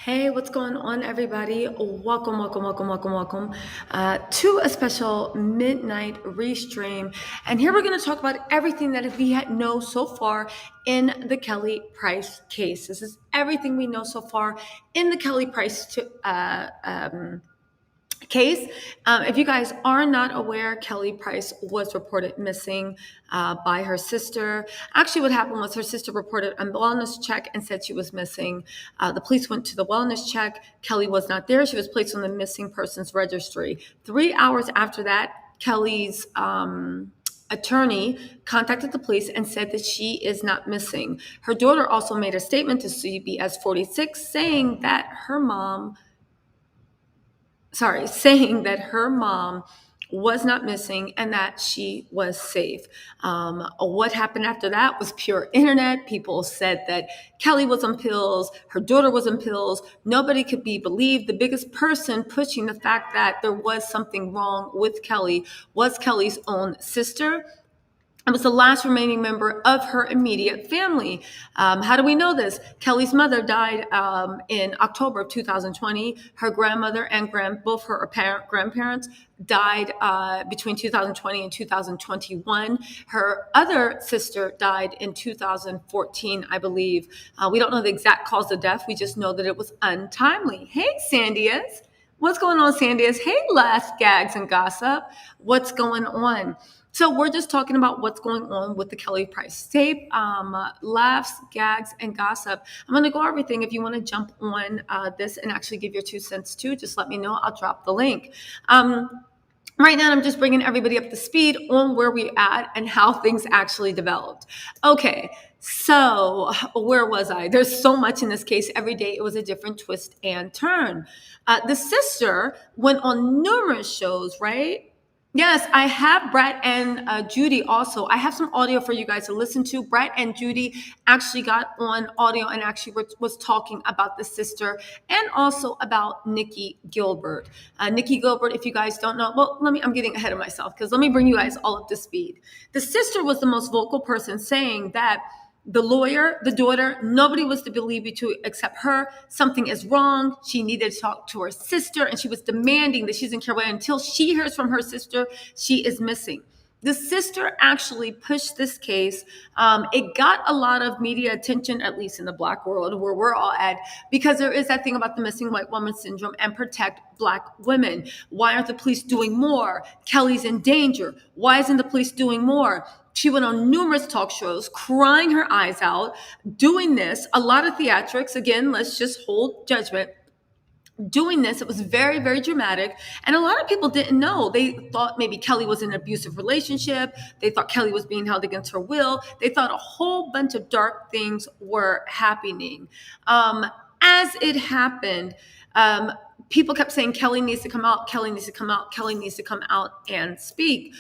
Hey, what's going on, everybody? Welcome to a special midnight restream. And here we're going to talk about everything that we know so far in the Kelly Price case. This is everything we know so far in the Kelly Price case. If you guys are not aware, Kelly Price was reported missing by her sister. Actually, what happened was her sister reported a wellness check and said she was missing. The police went to the wellness check. Kelly was not there. She was placed on the missing persons registry. 3 hours after that, Kelly's attorney contacted the police and said that she is not missing. Her daughter also made a statement to CBS 46 saying that her mom was not missing and that she was safe. What happened after that was pure internet. People said that Kelly was on pills, her daughter was on pills. Nobody could be believed. The biggest person pushing the fact that there was something wrong with Kelly was Kelly's own sister. It was the last remaining member of her immediate family. How do we know this? Kelly's mother died in October of 2020. Her grandmother and both her grandparents died between 2020 and 2021. Her other sister died in 2014, I believe. We don't know the exact cause of death. We just know that it was untimely. Hey, Sandias. What's going on, Sandias? Hey, Last Gags and Gossip. What's going on? So we're just talking about what's going on with the Kelly Price tape, laughs, gags, and gossip. I'm going to go over everything. If you want to jump on this and actually give your 2 cents too, just let me know. I'll drop the link. Right now, I'm just bringing everybody up to speed on where we're at and how things actually developed. Okay, so where was I? There's so much in this case. Every day it was a different twist and turn. The sister went on numerous shows, right? Yes, I have Brett and Judy also. I have some audio for you guys to listen to. Brett and Judy actually got on audio and actually was talking about the sister and also about Nikki Gilbert. Nikki Gilbert, if you guys don't know, well, I'm getting ahead of myself because let me bring you guys all up to speed. The sister was the most vocal person saying that the lawyer, the daughter, nobody was to believe it to except her. Something is wrong. She needed to talk to her sister, and she was demanding that she doesn't care what until she hears from her sister, she is missing. The sister actually pushed this case. It got a lot of media attention, at least in the Black world where we're all at, because there is that thing about the missing white woman syndrome and protect Black women. Why aren't the police doing more? Kelly's in danger. Why isn't the police doing more? She went on numerous talk shows, crying her eyes out, doing this, a lot of theatrics. Again, let's just hold judgment. Doing this, it was very, very dramatic. And a lot of people didn't know. They thought maybe Kelly was in an abusive relationship. They thought Kelly was being held against her will. They thought a whole bunch of dark things were happening. As it happened, people kept saying, Kelly needs to come out, Kelly needs to come out, Kelly needs to come out and speak.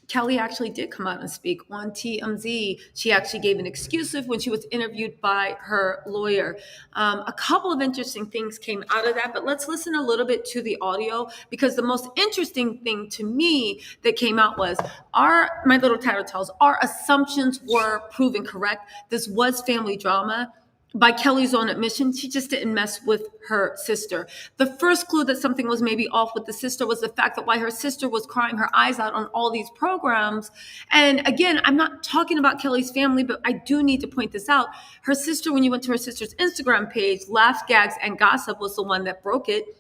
Kelly actually did come out and speak on TMZ. She actually gave an exclusive when she was interviewed by her lawyer. A couple of interesting things came out of that, but let's listen a little bit to the audio because the most interesting thing to me that came out was my little Tattle Tells, our assumptions were proven correct. This was family drama. By Kelly's own admission, she just didn't mess with her sister. The first clue that something was maybe off with the sister was the fact that why her sister was crying her eyes out on all these programs. And again, I'm not talking about Kelly's family, but I do need to point this out. Her sister, when you went to her sister's Instagram page, Laughs, Gags, and Gossip was the one that broke it.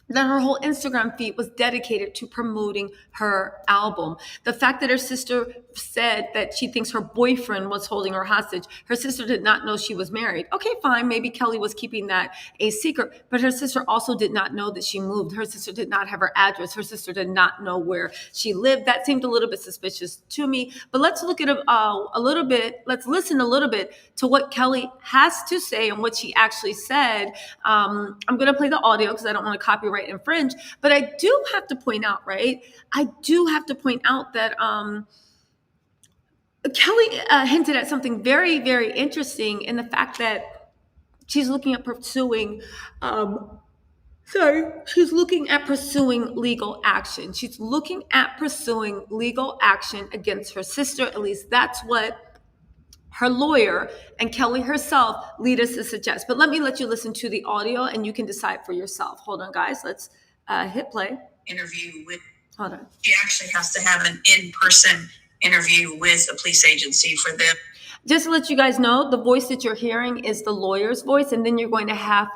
That her whole Instagram feed was dedicated to promoting her album. The fact that her sister said that she thinks her boyfriend was holding her hostage. Her sister did not know she was married. Okay, fine. Maybe Kelly was keeping that a secret, but her sister also did not know that she moved. Her sister did not have her address. Her sister did not know where she lived. That seemed a little bit suspicious to me, but let's look at a little bit. Let's listen a little bit to what Kelly has to say and what she actually said. I'm going to play the audio because I don't want to copyright infringe, but I do have to point out, right? I do have to point out that Kelly hinted at something very, very interesting in the fact that she's looking at pursuing she's looking at pursuing legal action. She's looking at pursuing legal action against her sister. At least that's what her lawyer, and Kelly herself lead us to suggest. But let you listen to the audio and you can decide for yourself. Hold on, guys. Let's hit play. Interview with. Hold on. She actually has to have an in-person interview with a police agency for them. Just to let you guys know, the voice that you're hearing is the lawyer's voice, and then you're going to have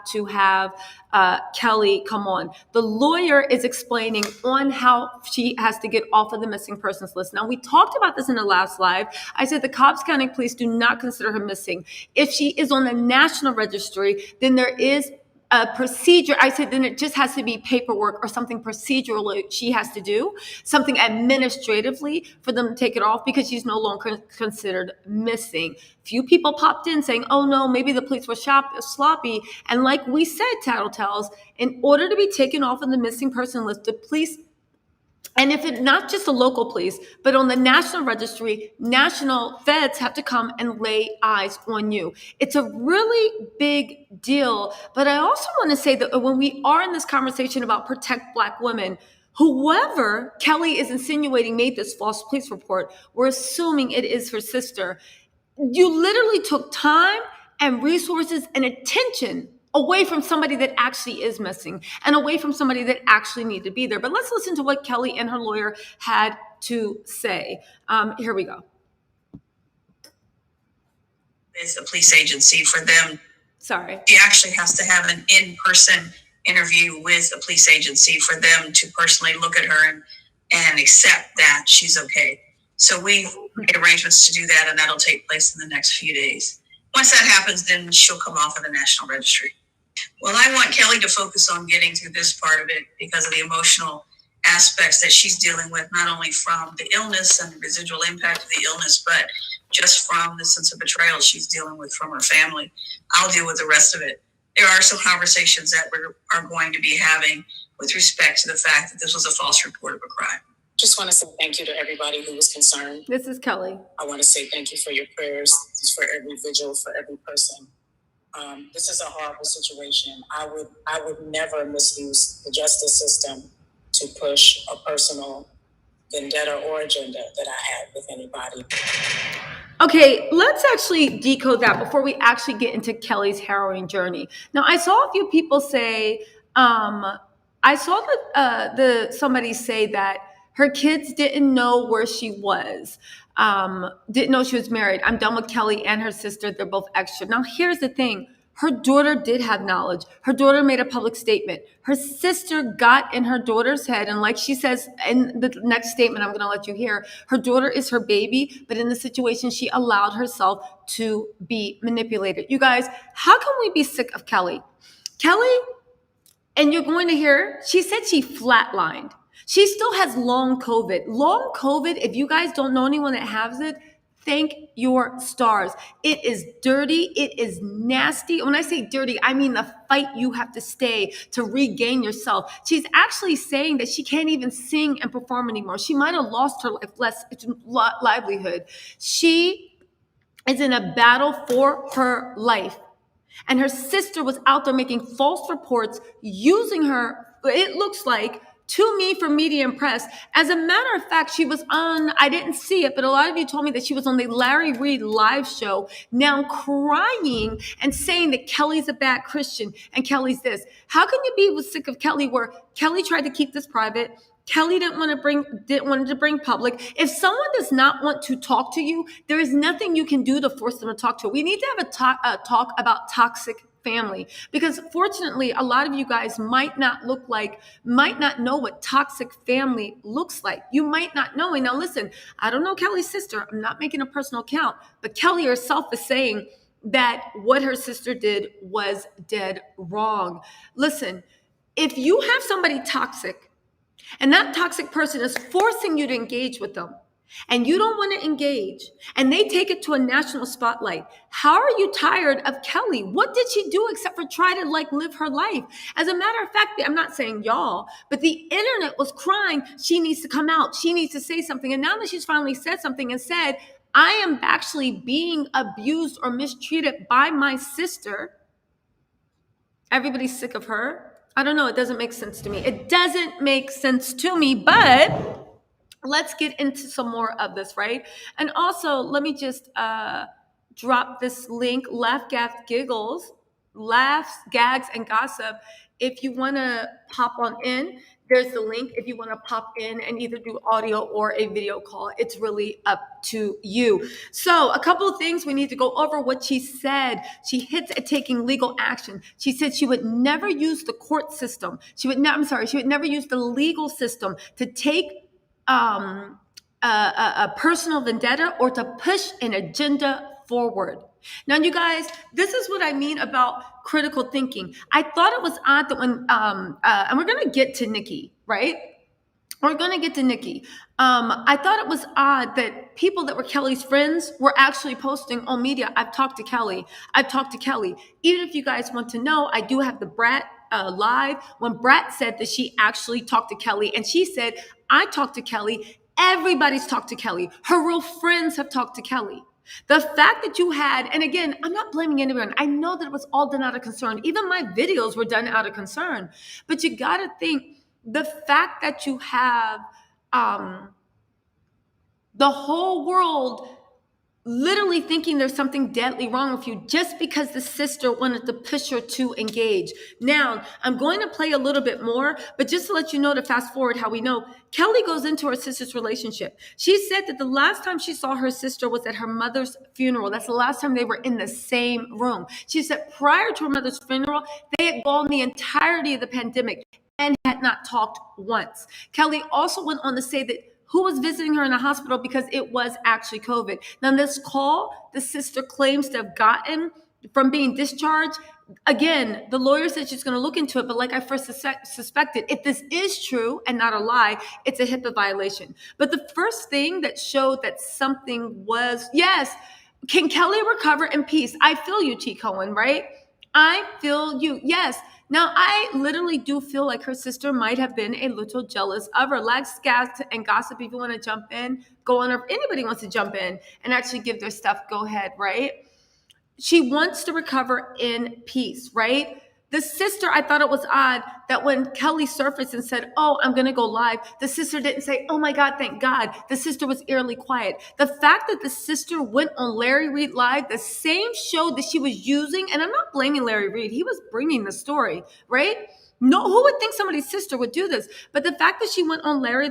Kelly come on. The lawyer is explaining on how she has to get off of the missing persons list. Now, we talked about this in the last live. I said the Cobbs County Police do not consider her missing. If she is on the national registry, then there is a procedure. I said then it just has to be paperwork or something procedurally she has to do, something administratively for them to take it off because she's no longer considered missing. Few people popped in saying, oh no, maybe the police were sloppy. And like we said, Tattle Tells, in order to be taken off of the missing person list, the police, and if it's not just the local police, but on the national registry, national feds have to come and lay eyes on you. It's a really big deal. But I also want to say that when we are in this conversation about protect Black women, whoever Kelly is insinuating made this false police report, we're assuming it is her sister. You literally took time and resources and attention away from somebody that actually is missing and away from somebody that actually needed to be there. But let's listen to what Kelly and her lawyer had to say. Here we go. It's a police agency for them. Sorry. She actually has to have an in-person interview with a police agency for them to personally look at her and accept that she's okay. So we've made arrangements to do that, and that'll take place in the next few days. Once that happens, then she'll come off of the national registry. Well, I want Kelly to focus on getting through this part of it because of the emotional aspects that she's dealing with, not only from the illness and the residual impact of the illness, but just from the sense of betrayal she's dealing with from her family. I'll deal with the rest of it. There are some conversations that we are going to be having with respect to the fact that this was a false report of a crime. Just want to say thank you to everybody who was concerned. This is Kelly. I want to say thank you for your prayers, for every vigil, for every person. This is a horrible situation. I would never misuse the justice system to push a personal vendetta or agenda that I had with anybody. Okay, let's actually decode that before we actually get into Kelly's harrowing journey. Now, I saw a few people say, I saw that somebody say that her kids didn't know where she was, didn't know she was married. I'm done with Kelly and her sister. They're both extra. Now, here's the thing. Her daughter did have knowledge. Her daughter made a public statement. Her sister got in her daughter's head. And like she says in the next statement, I'm going to let you hear, her daughter is her baby. But in the situation, she allowed herself to be manipulated. You guys, how can we be sick of Kelly? Kelly, and you're going to hear, she said she flatlined. She still has long COVID. Long COVID, if you guys don't know anyone that has it, thank your stars. It is dirty. It is nasty. When I say dirty, I mean the fight you have to stay to regain yourself. She's actually saying that she can't even sing and perform anymore. She might have lost her livelihood. She is in a battle for her life. And her sister was out there making false reports, using her, it looks like, to me for media and press. As a matter of fact, she was on, I didn't see it, but a lot of you told me that she was on the Larry Reid live show, now crying and saying that Kelly's a bad Christian and Kelly's this. How can you be sick of Kelly where Kelly tried to keep this private? Kelly didn't want to bring public. If someone does not want to talk to you, there is nothing you can do to force them to talk to you. We need to have a talk about toxic family, because fortunately, a lot of you guys might not know what toxic family looks like. You might not know. And now listen, I don't know Kelly's sister. I'm not making a personal account, but Kelly herself is saying that what her sister did was dead wrong. Listen, if you have somebody toxic and that toxic person is forcing you to engage with them, and you don't want to engage, and they take it to a national spotlight, how are you tired of Kelly? What did she do except for try to live her life? As a matter of fact, I'm not saying y'all, but the internet was crying, she needs to come out. She needs to say something. And now that she's finally said something and said, I am actually being abused or mistreated by my sister, everybody's sick of her. I don't know. It doesn't make sense to me. It doesn't make sense to me, but let's get into some more of this, right? And also, let me just drop this link, Laugh, Gags, Giggles, Laughs, Gags, and Gossip. If you want to pop on in, there's the link. If you want to pop in and either do audio or a video call, it's really up to you. So a couple of things we need to go over what she said. She hints at taking legal action. She said she would never use the court system. She would never use the legal system to take a personal vendetta or to push an agenda forward. Now, you guys, this is what I mean about critical thinking. I thought it was odd that when, and we're going to get to Nikki, right? We're going to get to Nikki. I thought it was odd that people that were Kelly's friends were actually posting on media. I've talked to Kelly. Even if you guys want to know, I do have the Brat live when Brat said that she actually talked to Kelly. And she said, I talked to Kelly. Everybody's talked to Kelly. Her real friends have talked to Kelly. The fact that you had, and again, I'm not blaming anyone. I know that it was all done out of concern. Even my videos were done out of concern. But you got to think, the fact that you have the whole world literally thinking there's something deadly wrong with you just because the sister wanted to push her to engage. Now, I'm going to play a little bit more, but just to let you know, to fast forward how we know, Kelly goes into her sister's relationship. She said that the last time she saw her sister was at her mother's funeral. That's the last time they were in the same room. She said prior to her mother's funeral, they had gone the entirety of the pandemic and had not talked once. Kelly also went on to say that who was visiting her in the hospital because it was actually COVID. Now, this call the sister claims to have gotten from being discharged, again, the lawyer said she's going to look into it, but like I first suspected, if this is true and not a lie, it's a HIPAA violation. But the first thing that showed that something was, yes, can Kelly recover in peace? I feel you, T. Cohen, right? I feel you, yes. Now, I literally do feel like her sister might have been a little jealous of her. Like, Gags, and Gossip, if you want to jump in, go on. Or if anybody wants to jump in and actually give their stuff, go ahead, right? She wants to recover in peace, right? The sister, I thought it was odd that when Kelly surfaced and said, oh, I'm going to go live, the sister didn't say, oh my God, thank God. The sister was eerily quiet. The fact that the sister went on Larry Reid Live, the same show that she was using, and I'm not blaming Larry Reid, he was bringing the story, right? No, who would think somebody's sister would do this? But the fact that she went on Larry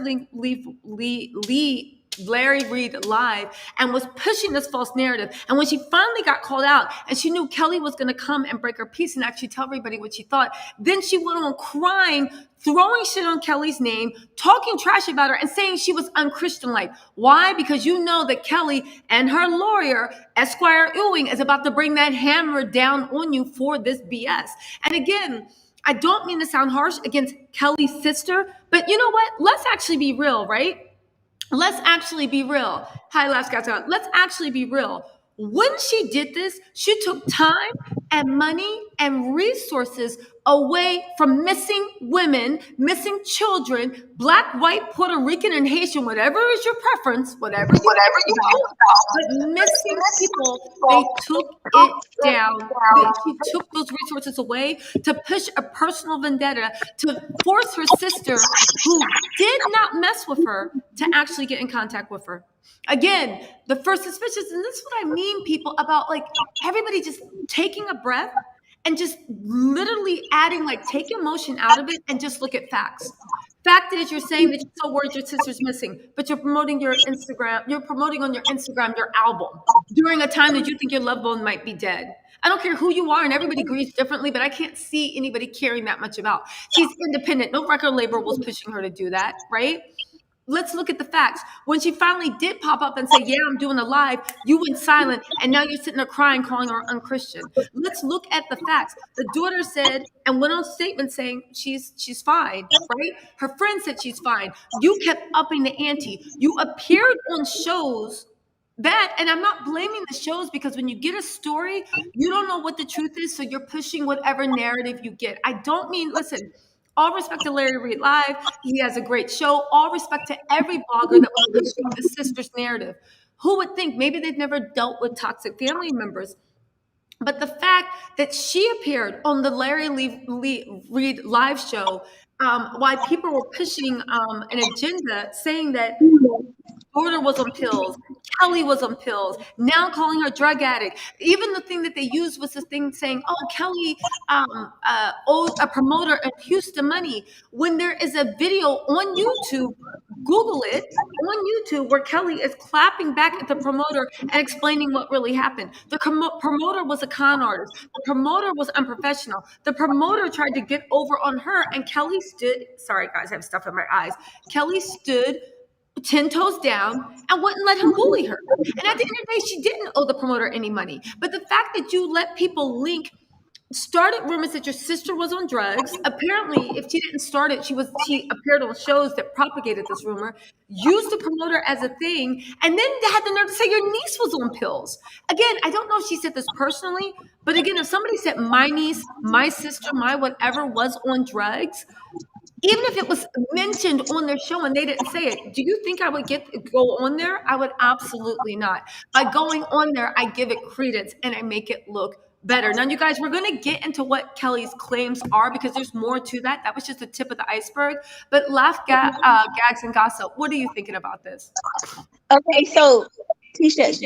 Reid Live and was pushing this false narrative. And when she finally got called out and she knew Kelly was going to come and break her peace and actually tell everybody what she thought, then she went on crying, throwing shit on Kelly's name, talking trash about her and saying she was unchristian-like. Why? Because you know that Kelly and her lawyer, Esquire Ewing, is about to bring that hammer down on you for this BS. And again, I don't mean to sound harsh against Kelly's sister, but you know what? Let's actually be real, right? Let's actually be real. Hi, last guy. Let's actually be real. When she did this, she took time and money and resources away from missing women, missing children, Black, white, Puerto Rican, and Haitian, whatever is your preference, whatever you want, but missing people, they took it down. She took those resources away to push a personal vendetta to force her sister, who did not mess with her, to actually get in contact with her. Again, the first suspicious, and this is what I mean, people, about like everybody just taking a breath and just literally adding, like, take emotion out of it and just look at facts. Fact is, you're saying that you're so worried your sister's missing, but you're promoting your Instagram, you're promoting on your Instagram your album during a time that you think your loved one might be dead. I don't care who you are, and everybody grieves differently, but I can't see anybody caring that much about. She's independent. No record label was pushing her to do that, right? Let's look at the facts. When she finally did pop up and say, yeah, I'm doing a live, you went silent, and now you're sitting there crying, calling her unchristian. Let's look at the facts. The daughter said, and went on a statement saying she's fine, right? Her friend said she's fine. You kept upping the ante. You appeared on shows that, and I'm not blaming the shows, because when you get a story, you don't know what the truth is, so you're pushing whatever narrative you get. I don't mean, listen, all respect to Larry Reid Live. He has a great show. All respect to every blogger that was pushing the sister's narrative. Who would think? Maybe they've never dealt with toxic family members. But the fact that she appeared on the Larry Reid Live show, why people were pushing an agenda, saying that daughter was on pills. Kelly was on pills. Now calling her drug addict. Even the thing that they used was this thing saying, "Oh, Kelly owed a promoter in Houston money." When there is a video on YouTube, Google it, on YouTube, where Kelly is clapping back at the promoter and explaining what really happened. The promoter was a con artist. The promoter was unprofessional. The promoter tried to get over on her, and Kelly stood. Sorry, guys, I have stuff in my eyes. Kelly stood 10 toes down and wouldn't let him bully her. And at the end of the day, she didn't owe the promoter any money. But the fact that you let people started rumors that your sister was on drugs. Apparently, if she didn't start it, she appeared on shows that propagated this rumor, used the promoter as a thing, and then they had the nerve to say your niece was on pills. Again, I don't know if she said this personally, but again, if somebody said my niece, my sister, my whatever was on drugs, even if it was mentioned on their show and they didn't say it, do you think I would go on there? I would absolutely not. By going on there, I give it credence and I make it look better. Now, you guys, we're going to get into what Kelly's claims are because there's more to that. That was just the tip of the iceberg. But gags, and gossip. What are you thinking about this? Okay, so Tisha,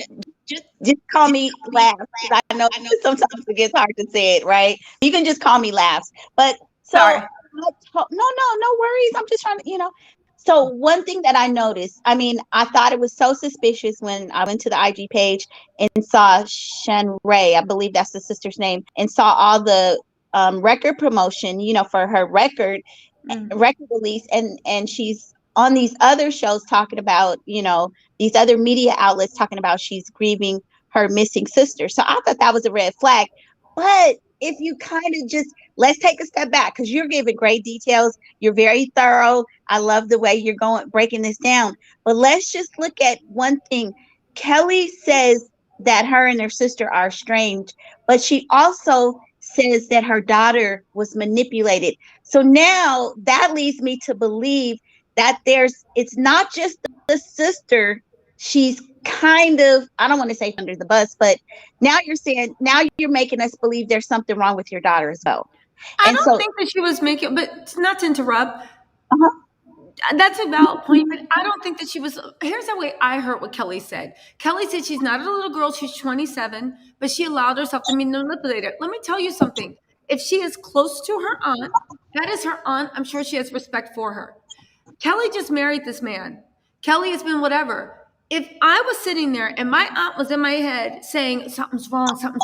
just call me Laughs because I know sometimes it gets hard to say it, right? You can just call me Laughs. But so Sorry. no worries. I'm just trying to, So one thing that I noticed, I thought it was so suspicious when I went to the IG page and saw Shan Ray, I believe that's the sister's name, and saw all the record promotion, for her record release, and she's on these other shows talking about, these other media outlets talking about she's grieving her missing sister. So I thought that was a red flag. But if you kind of just, let's take a step back because you're giving great details. You're very thorough. I love the way you're breaking this down. But let's just look at one thing. Kelly says that her and her sister are estranged, but she also says that her daughter was manipulated. So now that leads me to believe that it's not just the sister. She's kind of, I don't want to say under the bus, but now you're making us believe there's something wrong with your daughter as well. I don't think that she was making, but not to interrupt. That's a valid point, but I don't think that she was. Here's the way I heard what Kelly said. Kelly said she's not a little girl. She's 27, but she allowed herself to be manipulated. Let me tell you something. If she is close to her aunt, that is her aunt. I'm sure she has respect for her. Kelly just married this man. Kelly has been whatever. If I was sitting there and my aunt was in my head saying something's wrong, even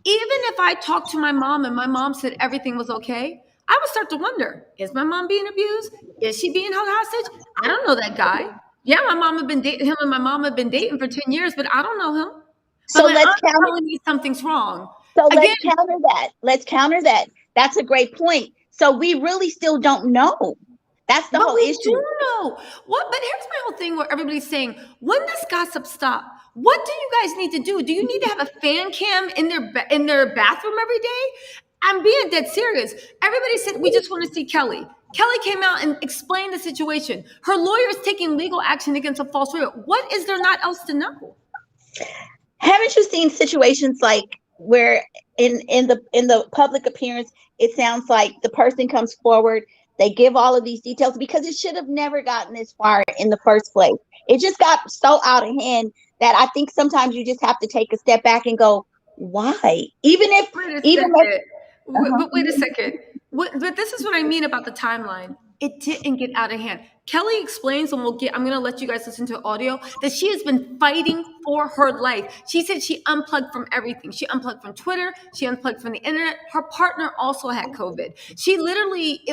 if I talked to my mom and my mom said everything was okay, I would start to wonder, is my mom being abused? Is she being held hostage? I don't know that guy. Yeah, my mom had been dating him and my mom had been dating for 10 years, but I don't know him. So let's telling me something's wrong. So let's counter that. Let's counter that. That's a great point. So we really still don't know. That's the whole issue. We do know. But here's my whole thing where everybody's saying, when does gossip stop? What do you guys need to do? Do you need to have a fan cam in their bathroom every day? I'm being dead serious. Everybody said, we just want to see Kelly. Kelly came out and explained the situation. Her lawyer is taking legal action against a false lawyer. What is there not else to know? Haven't you seen situations like where in the public appearance, it sounds like the person comes forward, they give all of these details because it should have never gotten this far in the first place. It just got so out of hand that I think sometimes you just have to take a step back and go, why? But wait a second. But this is what I mean about the timeline. It didn't get out of hand. Kelly explains, and I'm going to let you guys listen to audio, that she has been fighting for her life. She said she unplugged from everything. She unplugged from Twitter. She unplugged from the internet. Her partner also had COVID. She literally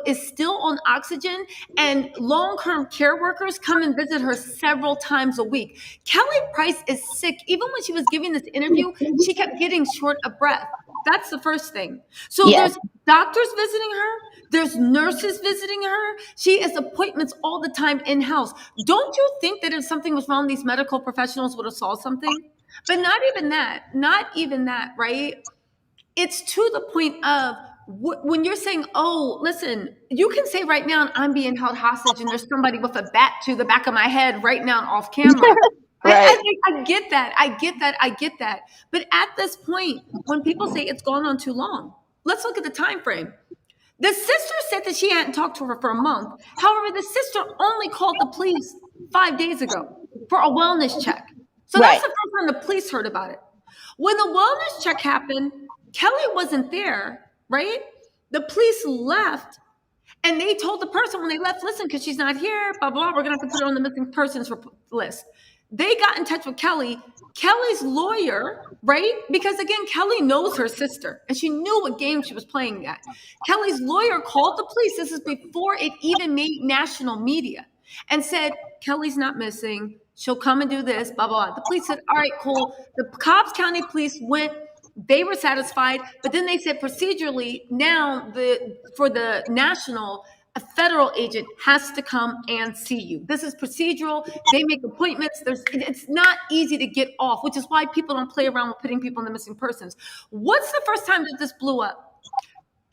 is still on oxygen, and long-term care workers come and visit her several times a week. Kelly Price is sick. Even when she was giving this interview, she kept getting short of breath. That's the first thing. So There's doctors visiting her. There's nurses visiting her. She has appointments all the time in-house. Don't you think that if something was wrong, these medical professionals would have saw something? But not even that, right? It's to the point of when you're saying, oh, listen, you can say right now, I'm being held hostage and there's somebody with a bat to the back of my head right now off camera. Right. I get that. But at this point, when people say it's gone on too long, let's look at the time frame. The sister said that she hadn't talked to her for a month. However, the sister only called the police 5 days ago for a wellness check. So that's the first time the police heard about it. When the wellness check happened, Kelly wasn't there, right? The police left and they told the person when they left, listen, because she's not here, blah, blah, we're going to have to put her on the missing persons list. They got in touch with Kelly. Kelly's lawyer, right? Because again, Kelly knows her sister and she knew what game she was playing at. Kelly's lawyer called the police. This is before it even made national media and said, Kelly's not missing. She'll come and do this, blah, blah, blah. The police said, all right, cool. The Cobbs County police went. They were satisfied, but then they said procedurally, now for the national, a federal agent has to come and see you. This is procedural. They make appointments. It's not easy to get off, which is why people don't play around with putting people in the missing persons. What's the first time that this blew up?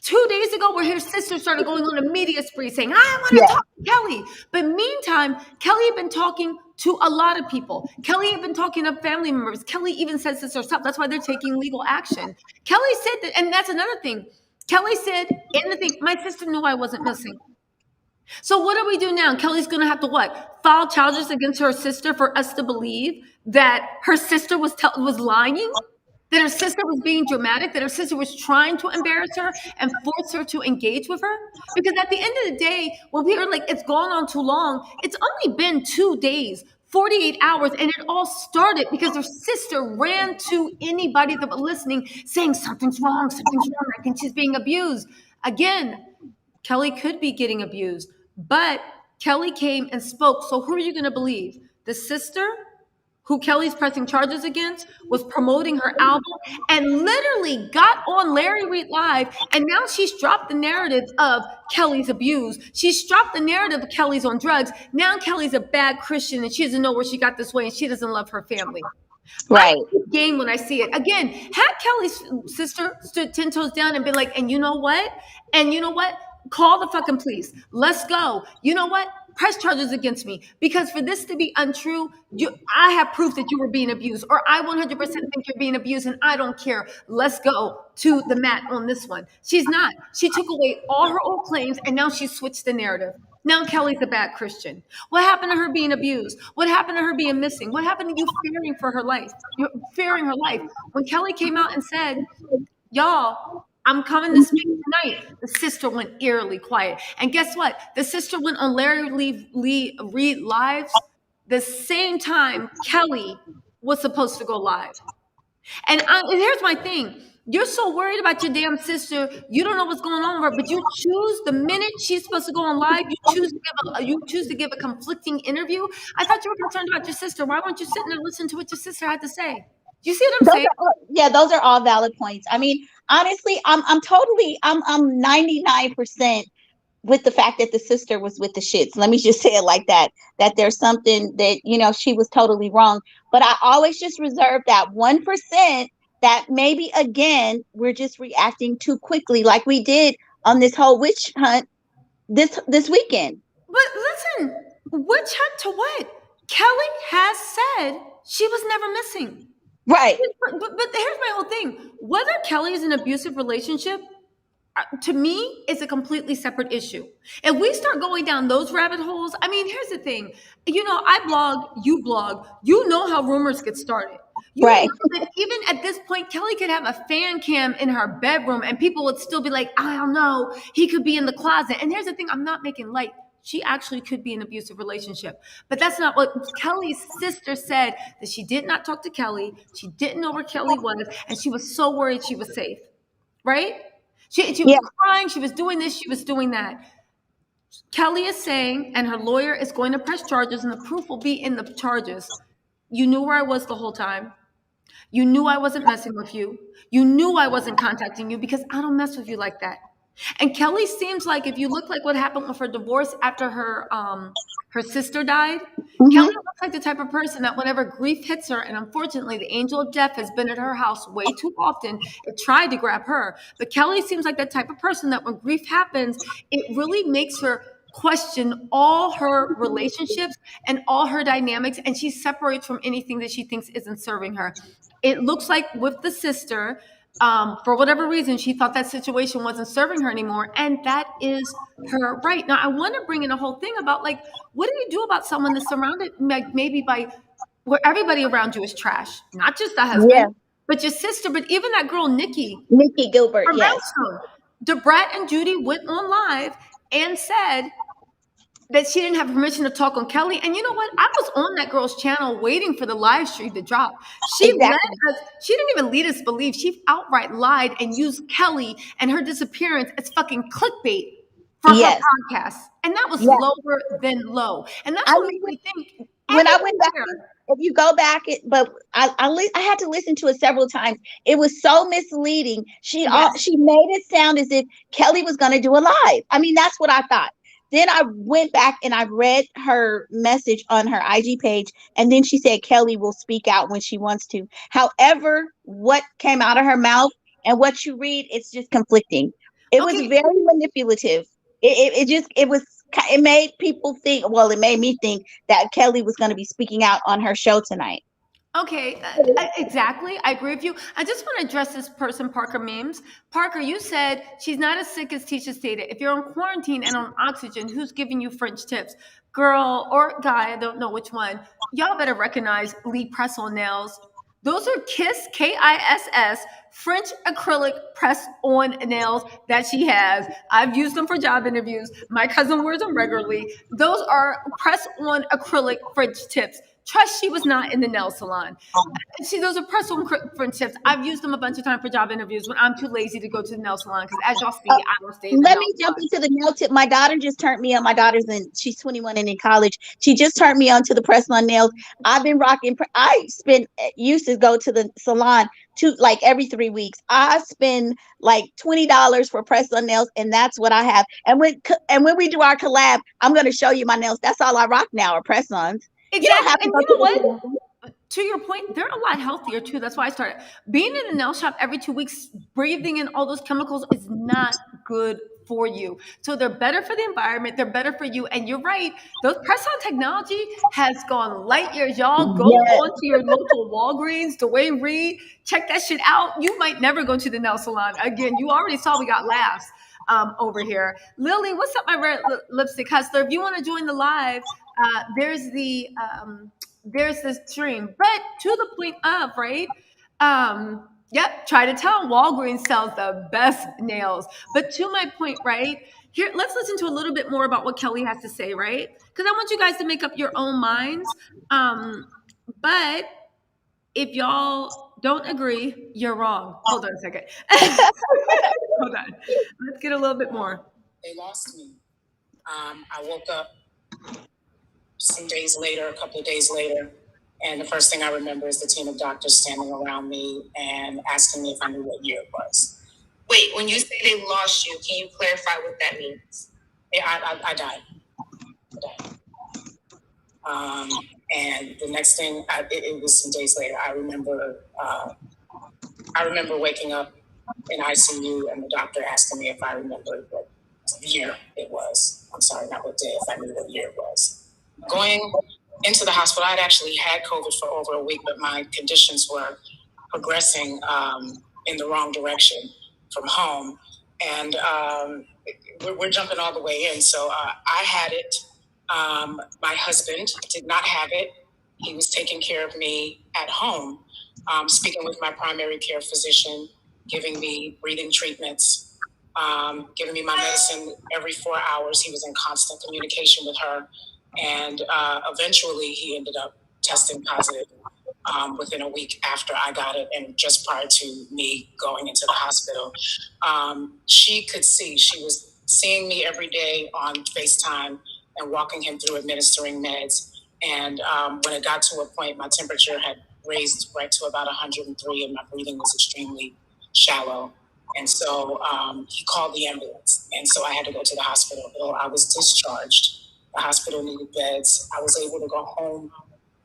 2 days ago, where her sister started going on a media spree saying, I want to talk to Kelly. But meantime, Kelly had been talking to a lot of people. Kelly had been talking to family members. Kelly even says this herself. That's why they're taking legal action. Kelly said that, and that's another thing. Kelly said in the thing, my sister knew I wasn't missing. So what do we do now? Kelly's going to have to what? File charges against her sister for us to believe that her sister was lying? That her sister was being dramatic, that her sister was trying to embarrass her and force her to engage with her? Because at the end of the day, when we are like, it's gone on too long, it's only been 2 days, 48 hours, and it all started because her sister ran to anybody that was listening saying something's wrong, I think she's being abused. Again, Kelly could be getting abused, but Kelly came and spoke. So who are you going to believe? The sister who Kelly's pressing charges against was promoting her album and literally got on Larry Reid Live. And now she's dropped the narrative of Kelly's abused. She's dropped the narrative of Kelly's on drugs. Now Kelly's a bad Christian and she doesn't know where she got this way and she doesn't love her family. Right. Game when I see it. Again, had Kelly's sister stood 10 toes down and been like, and you know what? Call the fucking police. Let's go. You know what? Press charges against me, because for this to be untrue, I have proof that you were being abused, or I 100% think you're being abused and I don't care. Let's go to the mat on this one. She's not. She took away all her old claims and now she switched the narrative. Now Kelly's a bad Christian. What happened to her being abused? What happened to her being missing? What happened to you fearing for her life? You're fearing her life. When Kelly came out and said, y'all, I'm coming to speak tonight, the sister went eerily quiet. And guess what? The sister went on Larry Reid Lives the same time Kelly was supposed to go live. And here's my thing. You're so worried about your damn sister. You don't know what's going on with her, but you choose the minute she's supposed to go on live, you choose to give a conflicting interview. I thought you were concerned about your sister. Why weren't you sitting there listening to what your sister had to say? You see what I'm saying? Those are all valid points. I mean, honestly, I'm 99% with the fact that the sister was with the shits. Let me just say it like that, that there's something that, she was totally wrong. But I always just reserve that 1% that maybe, again, we're just reacting too quickly like we did on this whole witch hunt this weekend. But listen, witch hunt to what? Kelly has said she was never missing. Right. But here's my whole thing. Whether Kelly is in an abusive relationship, to me, is a completely separate issue. If we start going down those rabbit holes, I mean, here's the thing. I blog, you blog. You know how rumors get started. Right. That even at this point, Kelly could have a fan cam in her bedroom and people would still be like, I don't know. He could be in the closet. And here's the thing. I'm not making light. She actually could be in an abusive relationship. But that's not what Kelly's sister said, that she did not talk to Kelly. She didn't know where Kelly was. And she was so worried she was safe. Right? She was crying. She was doing this. She was doing that. Kelly is saying, and her lawyer is going to press charges, and the proof will be in the charges. You knew where I was the whole time. You knew I wasn't messing with you. You knew I wasn't contacting you because I don't mess with you like that. And Kelly seems like, if you look like what happened with her divorce after her sister died, Kelly looks like the type of person that whenever grief hits her, and unfortunately the angel of death has been at her house way too often, it tried to grab her. But Kelly seems like that type of person that when grief happens, it really makes her question all her relationships and all her dynamics, and she separates from anything that she thinks isn't serving her. It looks like with the sister, For whatever reason, she thought that situation wasn't serving her anymore, and that is her right. Now, I want to bring in a whole thing about like, what do you do about someone that's surrounded, like maybe by where everybody around you is trash, not just the Yeah. husband, but your sister, but even that girl Nikki Nikki Gilbert, from yes. Brownstone. DeBrat and Judy went on live and said that she didn't have permission to talk on Kelly. And you know what? I was on that girl's channel waiting for the live stream to drop. She led Exactly. us, she didn't even lead us to believe. She outright lied and used Kelly and her disappearance as fucking clickbait for her Yes. podcast. And that was Yes. lower than low. And that's I what mean, makes me think when I everyone went back, here. if you go back, but I had to listen to it several times. It was so misleading. She Yes. made it sound as if Kelly was going to do a live. I mean, that's what I thought. Then I went back and I read her message on her IG page, and then she said Kelly will speak out when she wants to. However, what came out of her mouth and what you read, it's just conflicting. It was Okay. very manipulative. It made people think. Well, it made me think that Kelly was going to be speaking out on her show tonight. Okay, exactly. I agree with you. I just want to address this person, Parker Memes. Parker, you said she's not as sick as Tisha stated. If you're on quarantine and on oxygen, who's giving you French tips? Girl or guy, I don't know which one. Y'all better recognize Lee Press on Nails. Those are KISS, French acrylic press on nails that she has. I've used them for job interviews. My cousin wears them regularly. Those are press on acrylic French tips. Trust she was not in the nail salon. See, those are press on French tips. I've used them a bunch of times for job interviews when I'm too lazy to go to the nail salon because, as y'all see, Uh, I don't stay in the Let nail me jump salon. into the nail tip. My daughter just turned me on. My daughter's she's 21 and in college. She just turned me on to the press on nails. I've been rocking. I used to go to the salon like every 3 weeks. I spend like $20 for press on nails, and that's what I have. And when we do our collab, I'm going to show you my nails. That's all I rock now are press ons. You don't Exactly. have to And go you know to what? the salon. To your point, they're a lot healthier too. That's why I started. Being in a nail shop every 2 weeks, breathing in all those chemicals is not good for you. So they're better for the environment, they're better for you. And you're right, those press on technology has gone light years. Y'all go Yes. on to your local Walgreens, Dwayne Reed, check that shit out. You might never go to the nail salon again. You already saw we got laughs over here. Lily, what's up, my red lipstick hustler? If you want to join the live, there's the stream. But to the point of, right? Yep, try to tell Walgreens sells the best nails. But to my point, right? Here, let's listen to a little bit more about what Kelly has to say, right? Because I want you guys to make up your own minds. But if y'all don't agree, you're wrong. Hold on a second. Hold on. Let's get a little bit more. They lost me. I woke up some days later, a couple of days later, and the first thing I remember is the team of doctors standing around me and asking me if I knew what year it was. Wait, when you say they lost you, can you clarify what that means? Yeah, I died. And the next thing, it was some days later. I remember waking up in ICU and the doctor asking me if I remembered what year it was. I'm sorry, not what day. If I knew what year it was. Going into the hospital, I'd actually had COVID for over a week, but my conditions were progressing in the wrong direction from home, and we're jumping all the way in. So I had it. My husband did not have it. He was taking care of me at home, speaking with my primary care physician, giving me breathing treatments, giving me my medicine every 4 hours. He was in constant communication with her. And eventually he ended up testing positive within a week after I got it and just prior to me going into the hospital. She could see, she was seeing me every day on FaceTime and walking him through administering meds. And when it got to a point, my temperature had raised right to about 103 and my breathing was extremely shallow. And so he called the ambulance. And so I had to go to the hospital. I was discharged. The hospital needed beds. I was able to go home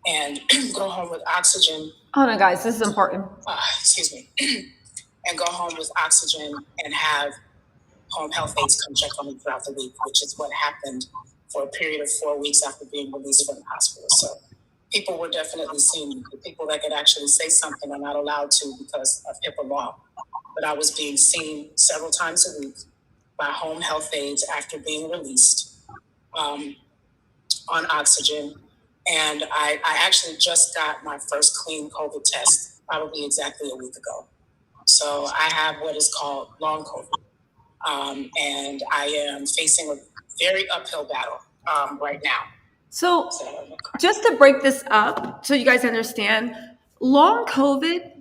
and go home with oxygen. Hold on, guys. This is important. Excuse me. And go home with oxygen and have home health aides come check on me throughout the week, which is what happened for a period of 4 weeks after being released from the hospital. So people were definitely seeing me. The people that could actually say something are not allowed to because of HIPAA law. But I was being seen several times a week by home health aides after being released on oxygen. And I actually just got my first clean COVID test, probably exactly a week ago. So I have what is called long COVID. And I am facing a very uphill battle right now. So just to break this up so you guys understand, long COVID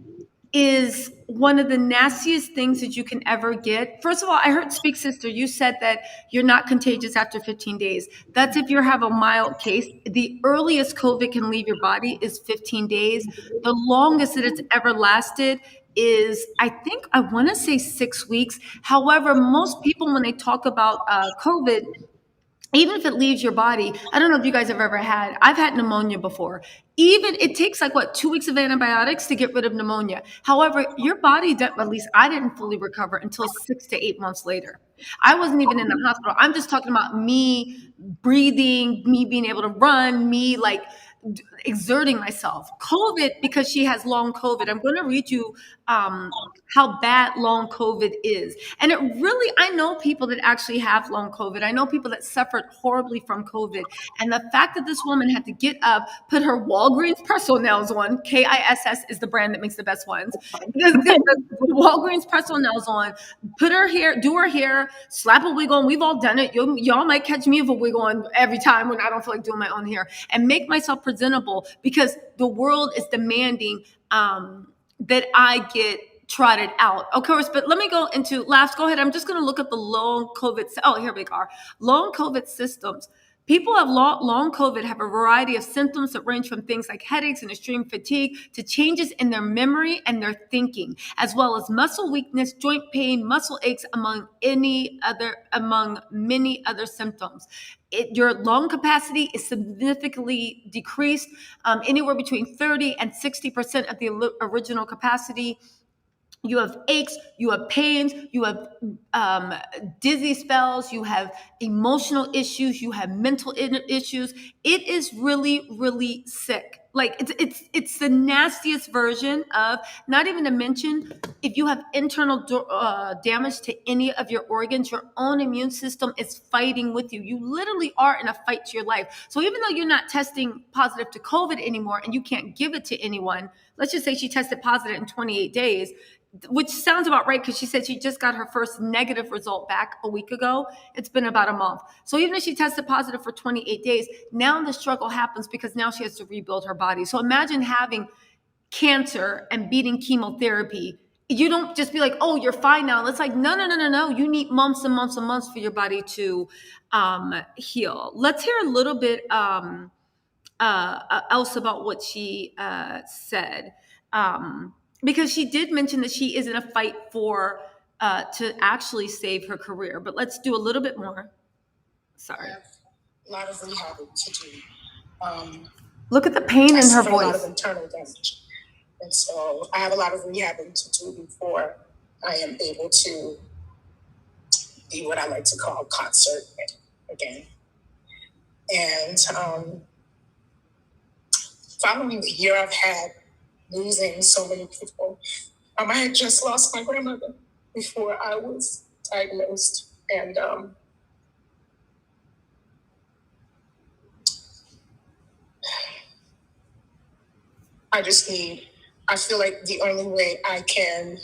is one of the nastiest things that you can ever get. First of all, I heard Speak Sister, you said that you're not contagious after 15 days. That's if you have a mild case. The earliest COVID can leave your body is 15 days. The longest that it's ever lasted is, I think, I want to say 6 weeks. However, most people, when they talk about COVID, even if it leaves your body, I don't know if you guys have ever had, I've had pneumonia before. Even it takes like what, 2 weeks of antibiotics to get rid of pneumonia. However, your body, at least I didn't fully recover until 6 to 8 months later. I wasn't even in the hospital. I'm just talking about me breathing, me being able to run, me like exerting myself. COVID, because she has long COVID, I'm going to read you how bad long COVID is. And it really, I know people that actually have long COVID. I know people that suffered horribly from COVID. And the fact that this woman had to get up, put her Walgreens pretzel nails on, KISS is the brand that makes the best ones, the Walgreens pretzel nails on, put her hair, do her hair, slap a wig on. We've all done it. Y'all might catch me with a wig on every time when I don't feel like doing my own hair, and make myself presentable because the world is demanding that I get trotted out. Of course, but let me go into laughs. Go ahead. I'm just going to look at the long COVID. Oh, here we are. Long COVID systems. People have long COVID have a variety of symptoms that range from things like headaches and extreme fatigue to changes in their memory and their thinking, as well as muscle weakness, joint pain, muscle aches, among many other symptoms. Your lung capacity is significantly decreased, anywhere between 30 and 60% of the original capacity. You have aches, you have pains, you have dizzy spells, you have emotional issues, you have mental issues. It is really, really sick. Like it's the nastiest version of. Not even to mention, if you have internal damage to any of your organs, your own immune system is fighting with you. You literally are in a fight to your life. So even though you're not testing positive to COVID anymore and you can't give it to anyone, let's just say she tested positive in 28 days, which sounds about right because she said she just got her first negative result back a week ago. It's been about a month. So even if she tested positive for 28 days, now the struggle happens because now she has to rebuild her body. So imagine having cancer and beating chemotherapy. You don't just be like, oh, you're fine now. It's like, no. You need months and months and months for your body to heal. Let's hear a little bit else about what she said. Because she did mention that she is in a fight for to actually save her career. But let's do a little bit more. Sorry. I have a lot of rehabbing to do. Look at the pain in her A lot voice. of internal damage. And so I have a lot of rehabbing to do before I am able to be what I like to call concert again. And following the year I've had losing so many people, I had just lost my grandmother before I was diagnosed. And I feel like the only way I can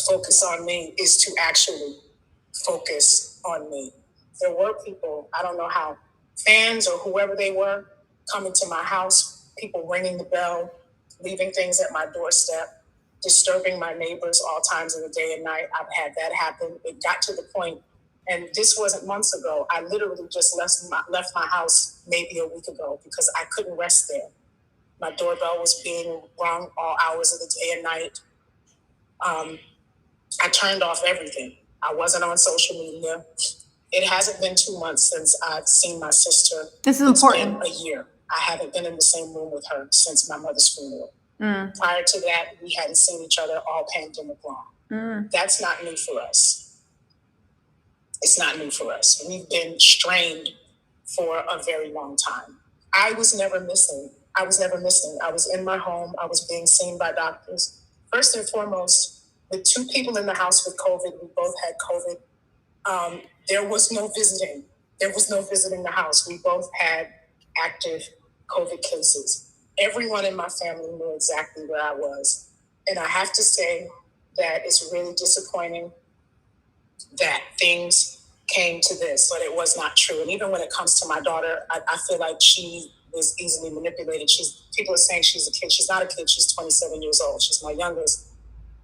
focus on me is to actually focus on me. There were people, I don't know how, fans or whoever they were, coming to my house, people ringing the bell, leaving things at my doorstep, disturbing my neighbors all times of the day and night. I've had that happen. It got to the point, and this wasn't months ago. I literally just left my house maybe a week ago because I couldn't rest there. My doorbell was being rung all hours of the day and night. I turned off everything. I wasn't on social media. It hasn't been 2 months since I've seen my sister. This is important. It's been a year. I haven't been in the same room with her since my mother's funeral. Prior to that, we hadn't seen each other all pandemic long. That's not new for us. It's not new for us. We've been strained for a very long time. I was never missing. I was never missing. I was in my home. I was being seen by doctors. First and foremost, with 2 people in the house with COVID, we both had COVID. There was no visiting. There was no visiting the house. We both had active COVID cases. Everyone in my family knew exactly where I was. And I have to say that it's really disappointing that things came to this, but it was not true. And even when it comes to my daughter, I feel like she was easily manipulated. People are saying she's a kid. She's not a kid. She's 27 years old. She's my youngest.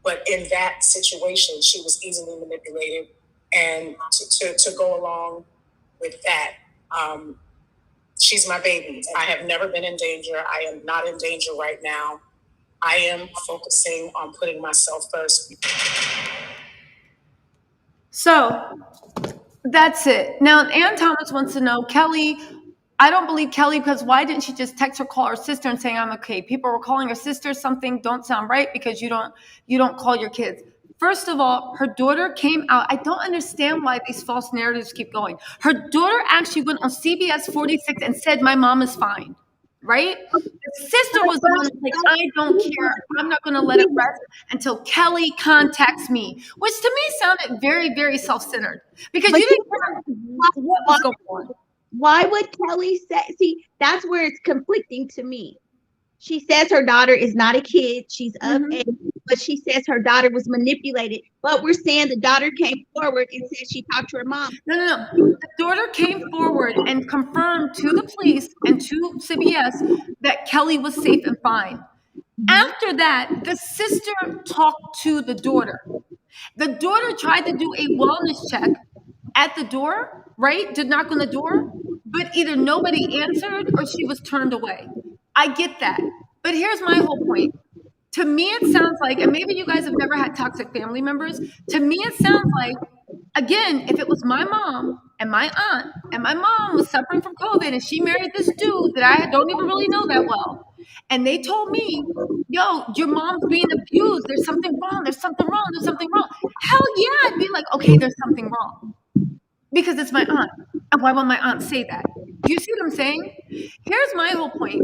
But in that situation, she was easily manipulated. And to go along with that, she's my baby. I have never been in danger. I am not in danger right now. I am focusing on putting myself first. So that's it. Now, Ann Thomas wants to know, Kelly, I don't believe Kelly because why didn't she just text or call her sister and saying I'm okay? People were calling her sister something don't sound right because you don't call your kids. First of all, her daughter came out. I don't understand why these false narratives keep going. Her daughter actually went on CBS 46 and said my mom is fine. Right? The sister was the one that's like, I don't care. I'm not going to let it rest until Kelly contacts me, which to me sounded very, very self-centered because you didn't care what was going on. Why would Kelly say, see, that's where it's conflicting to me. She says her daughter is not a kid. She's of age, but she says her daughter was manipulated. But we're saying the daughter came forward and said she talked to her mom. No. The daughter came forward and confirmed to the police and to CBS that Kelly was safe and fine. After that, the sister talked to the daughter. The daughter tried to do a wellness check at the door, right? Did knock on the door, but either nobody answered or she was turned away. I get that. But here's my whole point. To me, it sounds like, and maybe you guys have never had toxic family members. To me, it sounds like, again, if it was my mom and my aunt, and my mom was suffering from COVID and she married this dude that I don't even really know that well, and they told me, yo, your mom's being abused. There's something wrong. There's something wrong. There's something wrong. Hell yeah, I'd be like, okay, there's something wrong. Because it's my aunt. And why would my aunt say that? Do you see what I'm saying? Here's my whole point.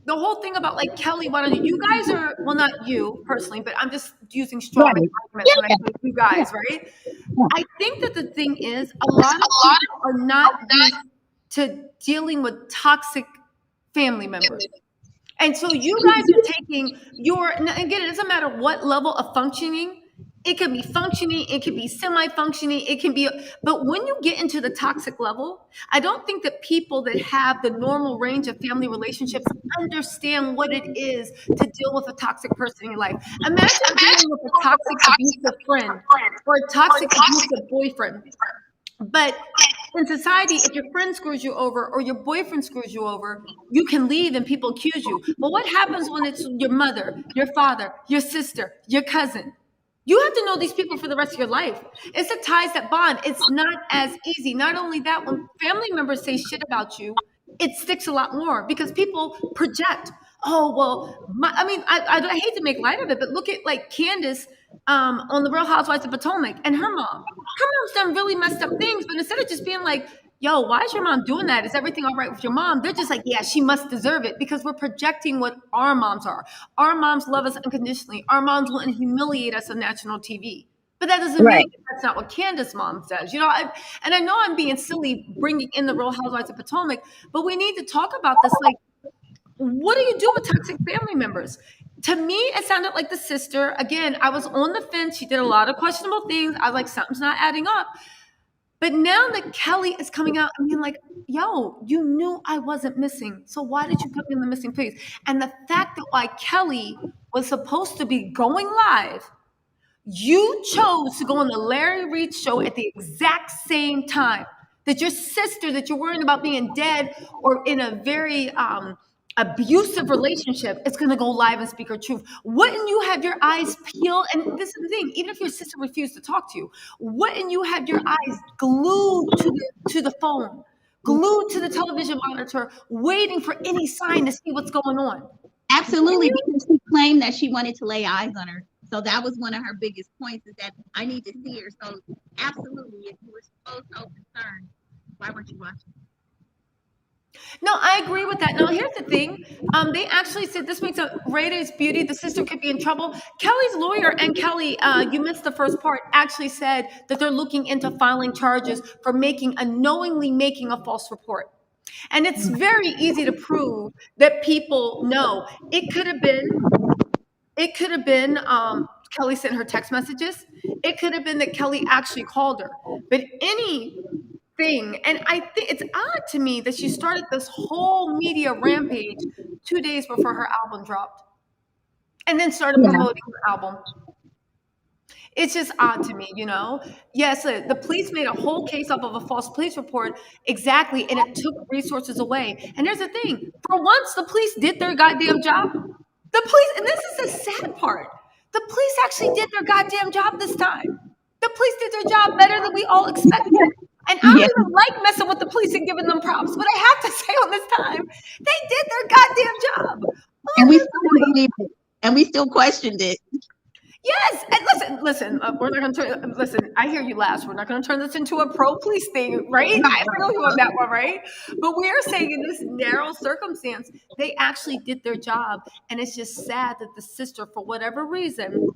The whole thing about like Kelly, why don't you guys are, well, not you personally, but I'm just using strong arguments when I say you guys, right? I think that the thing is a lot of people are not used to dealing with toxic family members. And so you guys are taking your, and again, it doesn't matter what level of functioning. It can be functioning, it can be semi-functioning, it can be, but when you get into the toxic level, I don't think that people that have the normal range of family relationships understand what it is to deal with a toxic person in your life. Imagine dealing with a toxic abusive friend or a toxic abusive boyfriend. But in society, if your friend screws you over or your boyfriend screws you over, you can leave and people accuse you. But what happens when it's your mother, your father, your sister, your cousin? You have to know these people for the rest of your life. It's the ties that bond. It's not as easy. Not only that, when family members say shit about you, it sticks a lot more because people project. Oh, well, I hate to make light of it, but look at like Candace on the Real Housewives of Potomac and her mom. Her mom's done really messed up things, but instead of just being like, yo, why is your mom doing that? Is everything all right with your mom? They're just like, yeah, she must deserve it because we're projecting what our moms are. Our moms love us unconditionally. Our moms wouldn't humiliate us on national TV. But that doesn't mean that's not what Candace mom does. You know, and I know I'm being silly bringing in the Real Housewives of Potomac, but we need to talk about this. Like, what do you do with toxic family members? To me, it sounded like the sister. Again, I was on the fence. She did a lot of questionable things. I was like, something's not adding up. But now that Kelly is coming out and being like, yo, you knew I wasn't missing. So why did you put me in the missing place? And the fact that why Kelly was supposed to be going live, you chose to go on the Larry Reid show at the exact same time that your sister that you're worrying about being dead or in a very abusive relationship is going to go live and speak her truth. Wouldn't you have your eyes peeled? And this is the thing, even if your sister refused to talk to you, wouldn't you have your eyes glued to the phone, glued to the television monitor, waiting for any sign to see what's going on? Absolutely, because she claimed that she wanted to lay eyes on her. So that was one of her biggest points, is that I need to see her. So absolutely, if you were so concerned, why weren't you watching? No, I agree with that. Now, here's the thing. They actually said this makes a Ray's beauty. The sister could be in trouble. Kelly's lawyer and Kelly, you missed the first part, actually said that they're looking into filing charges for knowingly making a false report. And it's very easy to prove that people know. It could have been Kelly sent her text messages. It could have been that Kelly actually called her. But anything, and I think it's odd to me that she started this whole media rampage 2 days before her album dropped, and then started Yeah. promoting her album. It's just odd to me, you know? Yes, the police made a whole case up of a false police report, exactly, and it took resources away. And here's the thing, for once, the police did their goddamn job. The police, and this is the sad part, the police actually did their goddamn job this time. The police did their job better than we all expected. And I don't Yeah. even like messing with the police and giving them props, but I have to say on this time, they did their goddamn job. And we still didn't believe it. And we still questioned it. Yes, and listen. We're not going to turn. Listen, I hear you last. We're not going to turn this into a pro-police thing, right? I feel you on that one, right? But we are saying in this narrow circumstance, they actually did their job, and it's just sad that the sister, for whatever reason,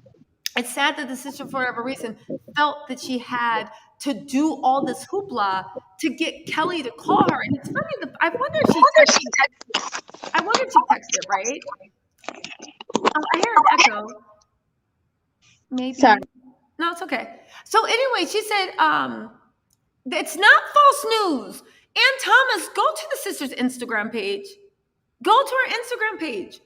felt that she had to do all this hoopla to get Kelly to call her. And it's funny. I wonder if she texted. I wonder if she texted, right? I hear an echo. Maybe. Sorry. No, it's okay. So anyway, she said, it's not false news. Ann Thomas, go to the sister's Instagram page. Go to her Instagram page.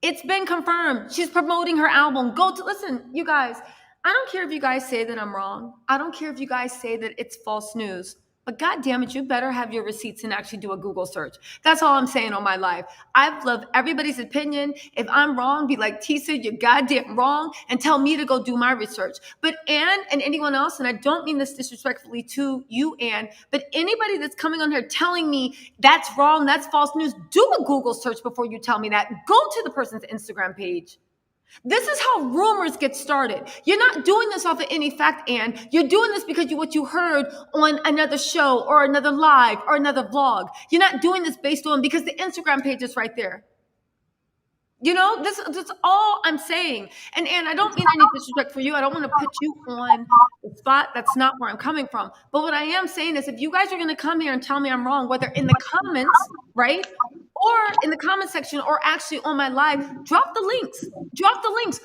It's been confirmed. She's promoting her album. Listen, you guys, I don't care if you guys say that I'm wrong. I don't care if you guys say that it's false news. But God damn it, you better have your receipts and actually do a Google search. That's all I'm saying on my life. I've loved everybody's opinion. If I'm wrong, be like, Tisa, you're goddamn wrong, and tell me to go do my research. But Ann and anyone else, and I don't mean this disrespectfully to you, Ann, but anybody that's coming on here telling me that's wrong, that's false news, do a Google search before you tell me that. Go to the person's Instagram page. This is how rumors get started. You're not doing this off of any fact, Ann. You're doing this because what you heard on another show or another live or another vlog. You're not doing this based on because the Instagram page is right there. You know, that's all I'm saying. And Ann, I don't mean any disrespect for you. I don't want to put you on the spot. That's not where I'm coming from. But what I am saying is if you guys are going to come here and tell me I'm wrong, whether in the comments, right? Or in the comment section or actually on my live, drop the links. Drop the links.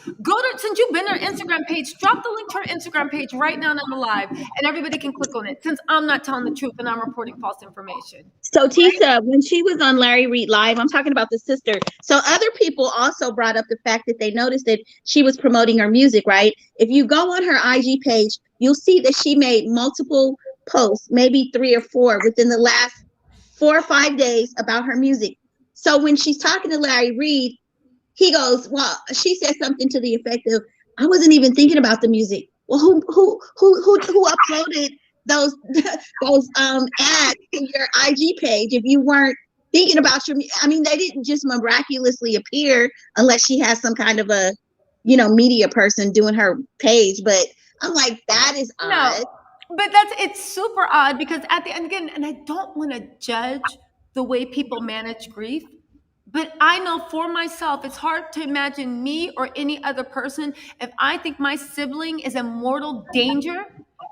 Since you've been to her Instagram page, drop the link to her Instagram page right now on the live and everybody can click on it since I'm not telling the truth and I'm reporting false information. So Tisa, when she was on Larry Reed Live, I'm talking about the sister. So other people also brought up the fact that they noticed that she was promoting her music, right? If you go on her IG page, you'll see that she made multiple posts, maybe 3 or 4 within the last 4 or 5 days about her music. So when she's talking to Larry Reed, he goes, well, she said something to the effect of, I wasn't even thinking about the music. Well, who uploaded those ads to your IG page if you weren't thinking about I mean, they didn't just miraculously appear unless she has some kind of a, media person doing her page. But I'm like, that is odd. No, but it's super odd because at the end again, and I don't want to judge the way people manage grief, but I know for myself, it's hard to imagine me or any other person if I think my sibling is in mortal danger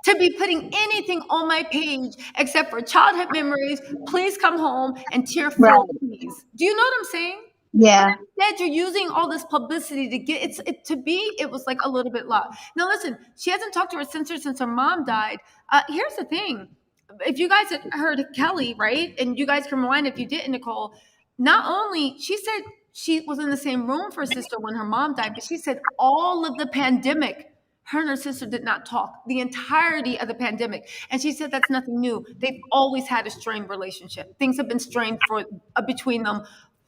to be putting anything on my page except for childhood memories. Please come home and tearful, Right. please. Do you know what I'm saying? Yeah. Instead, you're using all this publicity to get it was like a little bit loud. Now, listen, she hasn't talked to her sister since her mom died. Here's the thing. If you guys had heard Kelly, right? And you guys can rewind if you didn't, Nicole. Not only, she said she was in the same room for her sister when her mom died, but she said all of the pandemic, her and her sister did not talk the entirety of the pandemic. And she said that's nothing new. They've always had a strained relationship. Things have been strained between them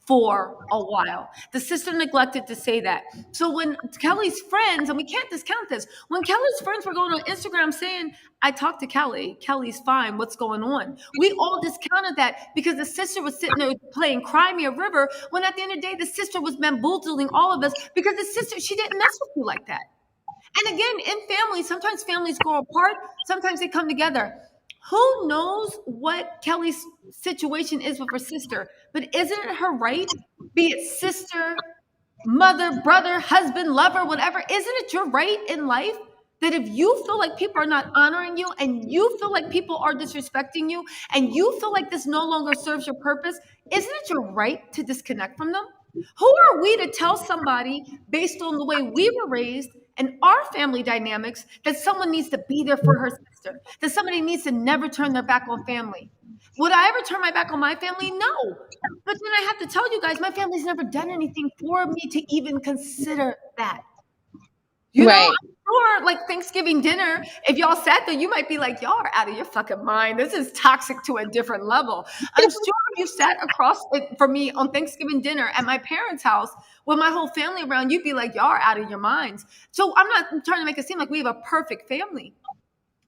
for a while. The sister neglected to say that. So when Kelly's friends, and we can't discount this, when Kelly's friends were going on Instagram saying, I talked to Kelly, Kelly's fine, what's going on? We all discounted that because the sister was sitting there playing Cry Me a River, when at the end of the day, the sister was bamboozling all of us because the sister, she didn't mess with you like that. And again, in families, sometimes families grow apart, sometimes they come together. Who knows what Kelly's situation is with her sister? But isn't it her right? Be it sister, mother, brother, husband, lover, whatever, isn't it your right in life that if you feel like people are not honoring you and you feel like people are disrespecting you and you feel like this no longer serves your purpose, isn't it your right to disconnect from them? Who are we to tell somebody based on the way we were raised and our family dynamics that someone needs to be there for her sister, that somebody needs to never turn their back on family? Would I ever turn my back on my family? No. But then I have to tell you guys, my family's never done anything for me to even consider that. You know, Right. I'm sure like Thanksgiving dinner, if y'all sat there, you might be like, y'all are out of your fucking mind. This is toxic to a different level. I'm sure if you sat across it for me on Thanksgiving dinner at my parents' house with my whole family around, you'd be like, y'all are out of your minds. So I'm not trying to make it seem like we have a perfect family.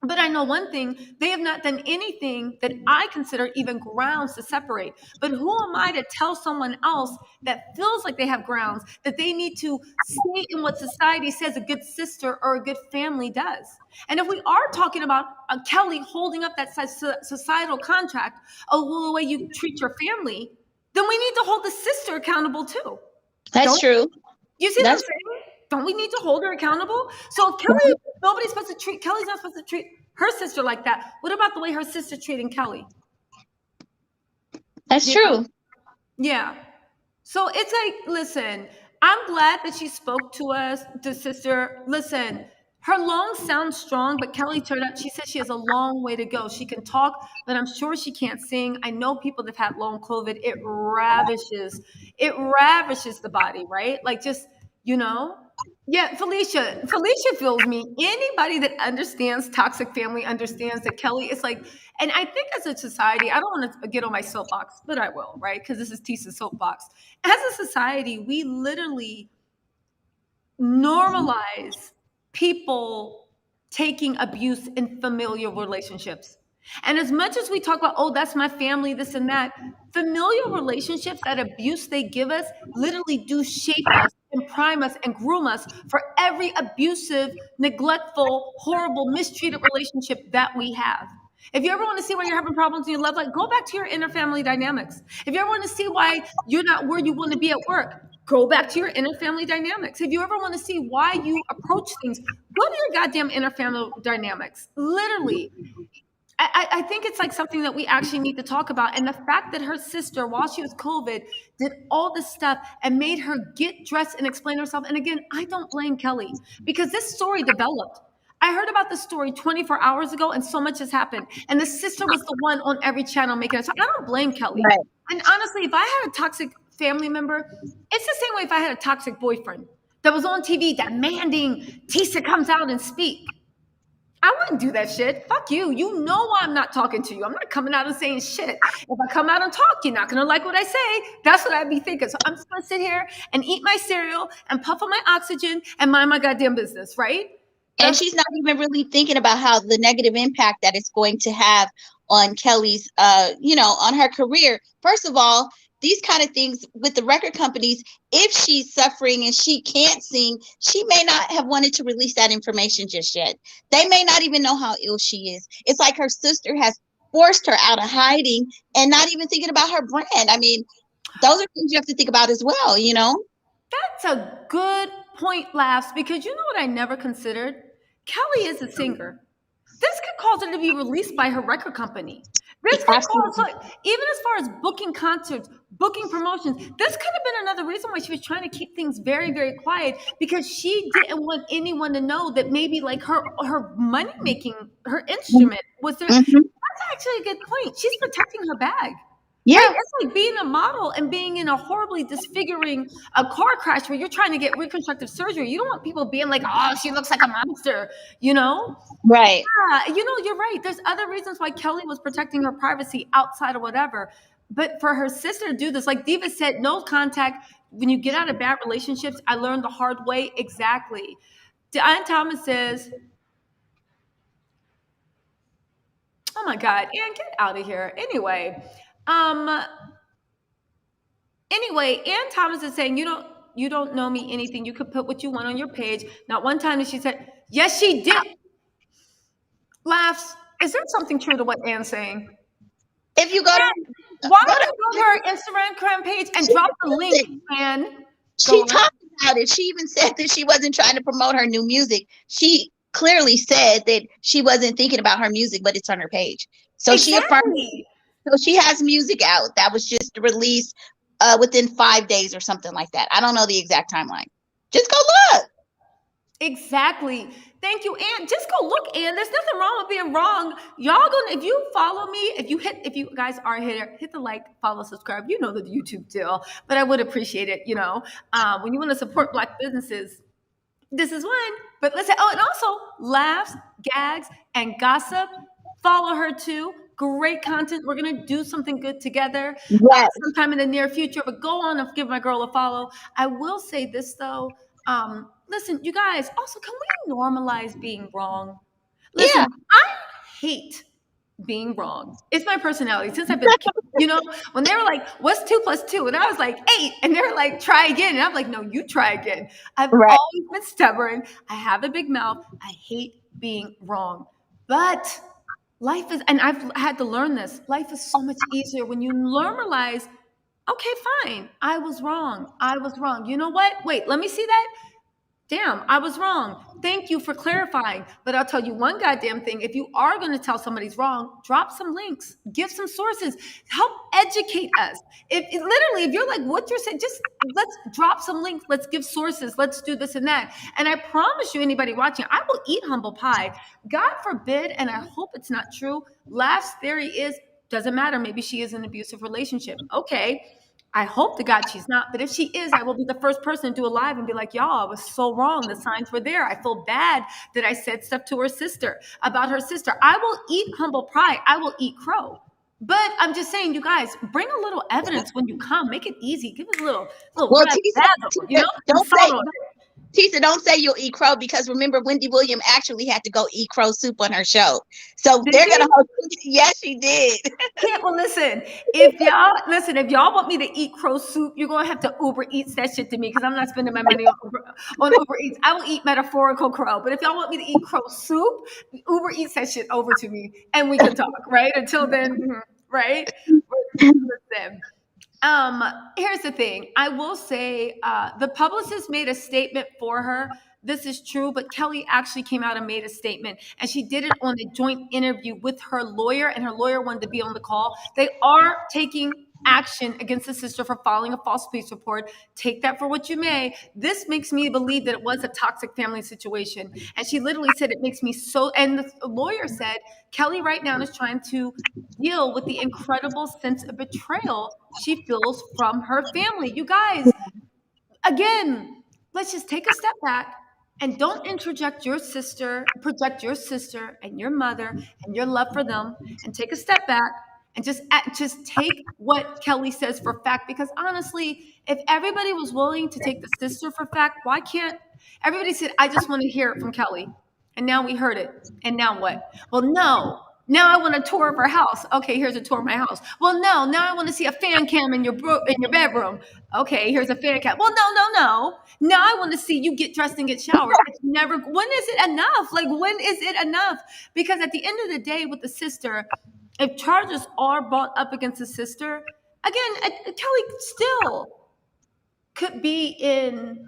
But I know one thing, they have not done anything that I consider even grounds to separate. But who am I to tell someone else that feels like they have grounds that they need to stay in what society says a good sister or a good family does? And if we are talking about Kelly holding up that societal contract of the way you treat your family, then we need to hold the sister accountable too. That's Don't true. you see what I'm That's saying? Don't we need to hold her accountable? So if Kelly, nobody's supposed to treat, Kelly's not supposed to treat her sister like that. What about the way her sister treating Kelly? that's You know? true. Yeah. So it's like, listen, I'm glad that she spoke to us, the sister. Listen, her lungs sound strong, but Kelly turned out, she said she has a long way to go. She can talk, but I'm sure she can't sing. I know people that have had long COVID. It ravishes the body, right? Like just, you know, yeah, Felicia feels me. Anybody that understands toxic family understands that Kelly is like, and I think as a society, I don't want to get on my soapbox, but I will, right? Because this is Tisa's soapbox. As a society, we literally normalize people taking abuse in familial relationships. And as much as we talk about, oh, that's my family, this and that, familial relationships, that abuse they give us, literally do shape us and prime us and groom us for every abusive, neglectful, horrible, mistreated relationship that we have. If you ever want to see why you're having problems in your love life, go back to your inner family dynamics. If you ever want to see why you're not where you want to be at work, go back to your inner family dynamics. If you ever want to see why you approach things, go to your goddamn inner family dynamics. Literally. I think it's like something that we actually need to talk about. And the fact that her sister, while she was COVID, did all this stuff and made her get dressed and explain herself. And again, I don't blame Kelly because this story developed. I heard about the story 24 hours ago and so much has happened. And the sister was the one on every channel making it. So I don't blame Kelly. Right. And honestly, if I had a toxic family member, it's the same way if I had a toxic boyfriend that was on TV demanding Tisa comes out and speak. I wouldn't do that shit. Fuck you. You know I'm not talking to you. I'm not coming out and saying shit. If I come out and talk, you're not gonna like what I say. That's what I'd be thinking. So I'm just gonna sit here and eat my cereal and puff on my oxygen and mind my goddamn business, right? And That's she's not even really thinking about how the negative impact that it's going to have on Kelly's, on her career. First of all, these kind of things with the record companies, if she's suffering and she can't sing, she may not have wanted to release that information just yet. They may not even know how ill she is. It's like her sister has forced her out of hiding and not even thinking about her brand. I mean, those are things you have to think about as well, you know? That's a good point, Laughs, because you know what I never considered? Kelly is a singer. This could cause her to be released by her record company. This could cause her, even as far as booking concerts, booking promotions, this could have been another reason why she was trying to keep things very, very quiet because she didn't want anyone to know that maybe like her money making, her instrument was there. Mhm. That's actually a good point. She's protecting her bag. Yeah, Right? It's like being a model and being in a horribly disfiguring a car crash where you're trying to get reconstructive surgery. You don't want people being like, oh, she looks like a monster, you know? right. Yeah, you know, you're right. There's other reasons why Kelly was protecting her privacy outside of whatever. But for her sister to do this, like Diva said, no contact. When you get out of bad relationships, I learned the hard way. Exactly. Diane Thomas says, oh my God, Ann, get out of here. Um, Ann Thomas is saying, you don't know me anything. You could put what you want on your page. Not one time did she said, yes, she did. Laughs. Is there something true to what Anne's saying? If you go to Why go don't you go to her Instagram page and drop the link, Anne? She talked about it. She even said that she wasn't trying to promote her new music. She clearly said that she wasn't thinking about her music, but it's on her page. So she affirmed. So she has music out that was just released within 5 days or something like that. I don't know the exact timeline. Just go look. Exactly. Thank you, Anne. Just go look, Anne. There's nothing wrong with being wrong. Y'all gonna, if you follow me, if you guys are here, hit the like, follow, subscribe. You know the YouTube deal, but I would appreciate it. You know, when you want to support Black businesses, this is one. But listen. Oh, and also laughs, gags, and gossip. Follow her too. Great content. We're gonna do something good together sometime in the near future. But go on and give my girl a follow. I will say this though. Listen, you guys, also, can we normalize being wrong? Listen, I hate being wrong. It's my personality. Since I've been, you know, when they were like, what's 2 + 2? And I was like, 8. And they were like, try again. And I'm like, no, you try again. I've always been stubborn. I have a big mouth. I hate being wrong. But life is, and I've had to learn this, life is so much easier when you normalize, okay, fine. I was wrong. I was wrong. You know what? Wait, let me see that. Damn, I was wrong. Thank you for clarifying. But I'll tell you one goddamn thing. If you are going to tell somebody's wrong, drop some links, give some sources, help educate us. If you're like, what you're saying, just let's drop some links. Let's give sources. Let's do this and that. And I promise you, anybody watching, I will eat humble pie. God forbid, and I hope it's not true. Laugh's theory is, doesn't matter. Maybe she is in an abusive relationship. Okay. I hope to God she's not, but if she is, I will be the first person to do a live and be like, y'all, I was so wrong. The signs were there. I feel bad that I said stuff to her sister about her sister. I will eat humble pie. I will eat crow. But I'm just saying, you guys, bring a little evidence when you come. Make it easy. Give us a little well, razzle, you know? Tisa, don't say you'll eat crow, because remember, Wendy Williams actually had to go eat crow soup on her show. So they're going to host. Yes, she did. Well, listen, if y'all want me to eat crow soup, you're going to have to Uber Eats that shit to me, because I'm not spending my money on Uber Eats. I will eat metaphorical crow. But if y'all want me to eat crow soup, Uber Eats that shit over to me and we can talk, right? Until then, right? Listen. Here's the thing. I will say the publicist made a statement for her. This is true, but Kelly actually came out and made a statement, and she did it on a joint interview with her lawyer, and her lawyer wanted to be on the call. They are taking action against the sister for filing a false police report. Take that for what you may. This makes me believe that it was a toxic family situation. And she literally said, it makes me so, and the lawyer said, Kelly right now is trying to deal with the incredible sense of betrayal she feels from her family. You guys, again, let's just take a step back and don't project your sister and your mother and your love for them, and take a step back and just take what Kelly says for fact. Because honestly, if everybody was willing to take the sister for fact, why can't everybody said, I just want to hear it from Kelly. And now we heard it. And now what? Well, no. Now I want a tour of her house. Okay, here's a tour of my house. Well, no. Now I want to see a fan cam in your bedroom. Okay, here's a fan cam. Well, no. Now I want to see you get dressed and get showered. It's never. When is it enough? Like, when is it enough? Because at the end of the day, with the sister, if charges are brought up against the sister, again, Kelly still could be in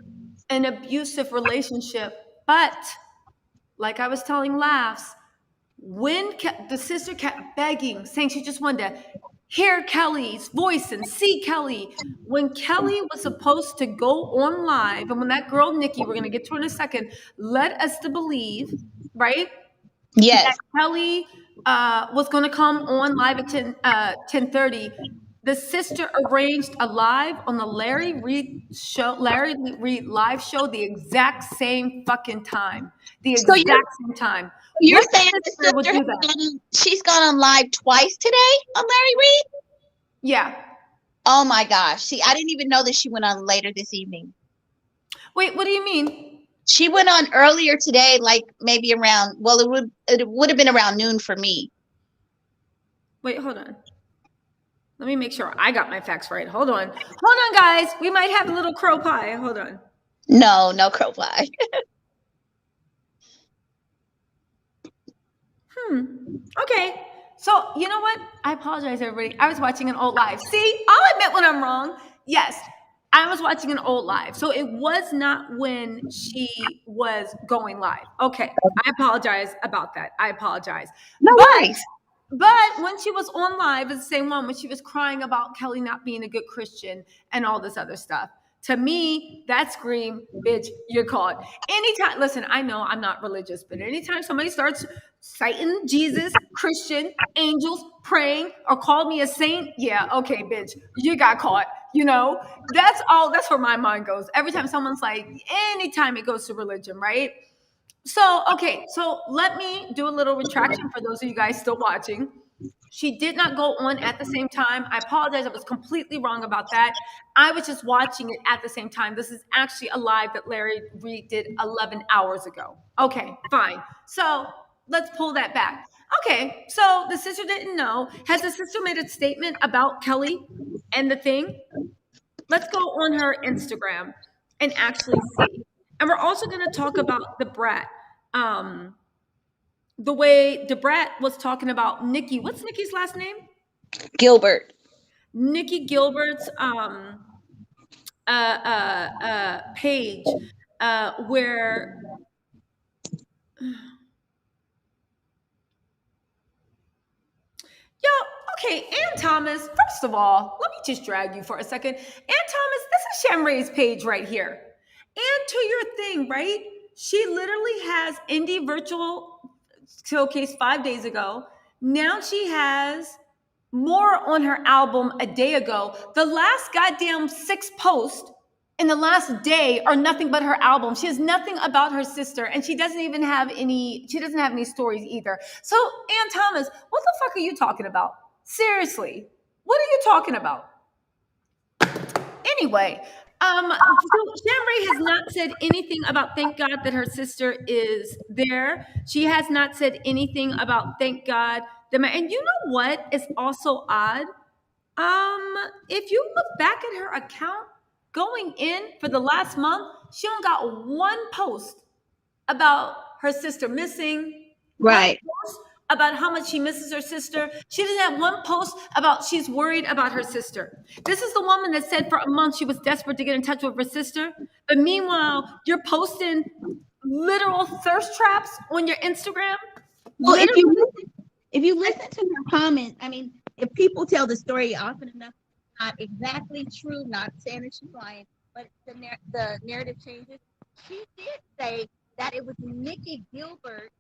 an abusive relationship. But like I was telling Laughs, when the sister kept begging, saying she just wanted to hear Kelly's voice and see Kelly. When Kelly was supposed to go on live, and when that girl, Nikki, we're going to get to her in a second, led us to believe, right? Yes. That Kelly was going to come on live at 10:30. The sister arranged a live on the Larry Reid live show, the exact same fucking time. The exact same time. You're saying the sister she's gone on live twice today on Larry Reid? Yeah. Oh my gosh. See, I didn't even know that she went on later this evening. Wait, what do you mean? She went on earlier today, like maybe around, well, it would have been around noon for me. Wait, hold on. Let me make sure I got my facts right. Hold on, guys. We might have a little crow pie. Hold on. No crow pie. Okay. So, you know what? I apologize, everybody. I was watching an old live. See, I'll admit when I'm wrong. Yes, I was watching an old live. So it was not when she was going live. Okay. I apologize about that. I apologize. No But worries. but when she was on live, it's the same one when she was crying about Kelly not being a good Christian and all this other stuff. To me, that scream, bitch, you're caught. Anytime, listen, I know I'm not religious, but anytime somebody starts citing Jesus, Christian, angels, praying, or call me a saint, yeah, okay, bitch, you got caught. You know, that's where my mind goes. Every time someone's like, anytime it goes to religion, right? So, okay, so let me do a little retraction for those of you guys still watching. She did not go on at the same time. I apologize. I was completely wrong about that. I was just watching it at the same time. This is actually a live that Larry Reed did 11 hours ago. Okay, fine. So let's pull that back. Okay, so the sister didn't know. Has the sister made a statement about Kelly and the thing? Let's go on her Instagram and actually see. And we're also going to talk about the brat. The way Debrat was talking about Nikki. What's Nikki's last name? Gilbert. Nikki Gilbert's page, where okay, Ann Thomas, first of all, let me just drag you for a second. Ann Thomas, this is Shamray's page right here. And to your thing, right? She literally has indie virtual showcase 5 days ago. Now she has more on her album a day ago. The last goddamn 6 posts in the last day are nothing but her album. She has nothing about her sister, and she doesn't have any stories either. So, Ann Thomas, what the fuck are you talking about? Seriously, what are you talking about? Anyway, so Shamray has not said anything about thank God that her sister is there. She has not said anything about thank God that and you know what is also odd? If you look back at her account going in for the last month, she only got one post about her sister missing. Right. One post about how much she misses her sister. She doesn't have one post about she's worried about her sister. This is the woman that said for a month she was desperate to get in touch with her sister. But meanwhile, you're posting literal thirst traps on your Instagram. Well, if you listen to her comments, I mean, if people tell the story often enough, not exactly true, not saying that she's lying, but the narrative changes. She did say that it was Nikki Gilbert.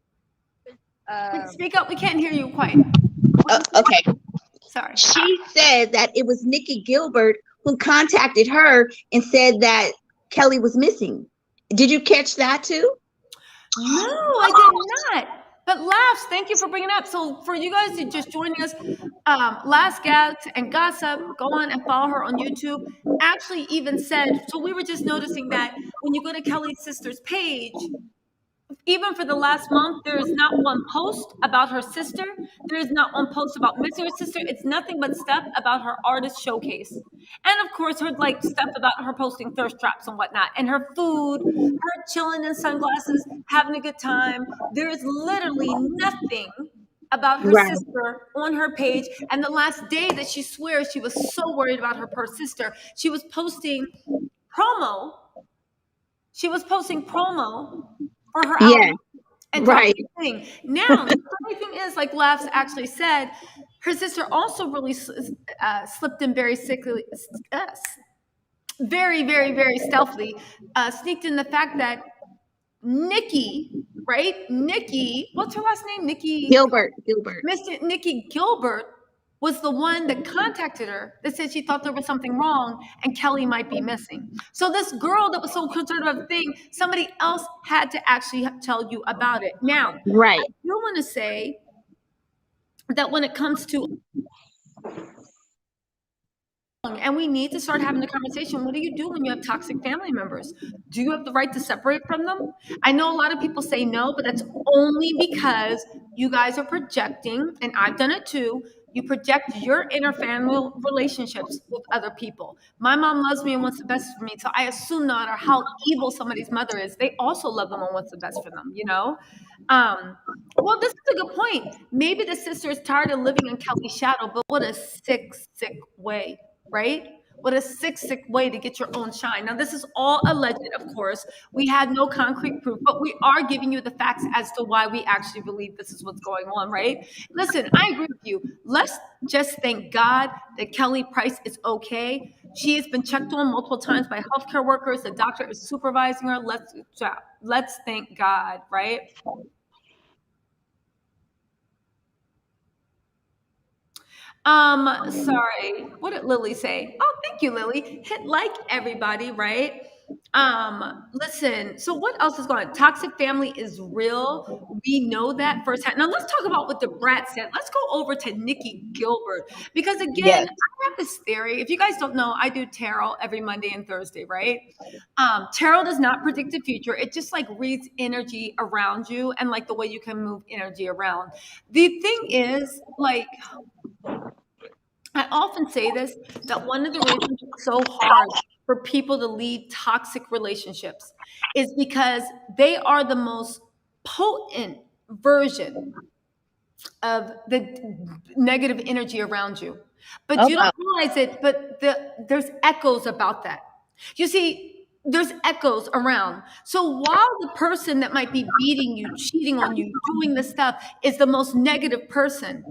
Speak up. We can't hear you quite. Okay. Sorry. She said that it was Nikki Gilbert who contacted her and said that Kelly was missing. Did you catch that too? No, I did not. But Laughs, thank you for bringing it up. So for you guys who just joining us, Last Gags and Gossip, go on and follow her on YouTube. Actually even said, so we were just noticing that when you go to Kelly's sister's page, even for the last month, there is not one post about her sister. There is not one post about missing her sister. It's nothing but stuff about her artist showcase. And of course, her like stuff about her posting thirst traps and whatnot, and her food, her chilling in sunglasses, having a good time. There is literally nothing about her sister on her page. And the last day that she swears she was so worried about her poor sister, she was posting promo. She was posting promo for her album. And thing. Now, the funny thing is, like Laughs actually said, her sister also really slipped in very sickly, very, very, very stealthily, sneaked in the fact that Nikki, right? Nikki, what's her last name? Nikki Gilbert. Mr. Nikki Gilbert was the one that contacted her that said she thought there was something wrong and Kelly might be missing. So this girl that was so concerned about the thing, somebody else had to actually tell you about it. Now, I do want to say that when it comes to and we need to start having the conversation. What do you do when you have toxic family members? Do you have the right to separate from them? I know a lot of people say no, but that's only because you guys are projecting, and I've done it too. You project your inner family relationships with other people. My mom loves me and wants the best for me. So I assume no matter how evil somebody's mother is, they also love them and wants the best for them, you know? Um, well, this is a good point. Maybe the sister is tired of living in Kelly's shadow, but what a sick, sick way, right? What a sick, sick way to get your own shine. Now, this is all alleged, of course. We had no concrete proof, but we are giving you the facts as to why we actually believe this is what's going on, right? Listen, I agree with you. Let's just thank God that Kelly Price is okay. She has been checked on multiple times by healthcare workers. The doctor is supervising her. Let's thank God, right? Sorry. What did Lily say? Oh, thank you, Lily. Hit like, everybody, right? Listen, so what else is going on? Toxic family is real. We know that firsthand. Now let's talk about what the brat said. Let's go over to Nikki Gilbert. Because again, Yes. I have this theory. If you guys don't know, I do tarot every Monday and Thursday, right? Tarot does not predict the future. It just like reads energy around you and like the way you can move energy around. The thing is, like, I often say this, that one of the reasons it's so hard for people to leave toxic relationships is because they are the most potent version of the negative energy around you. But Oh, you wow. don't realize it, but there's echoes about that. You see, there's echoes around. So while the person that might be beating you, cheating on you, doing this stuff is the most negative person,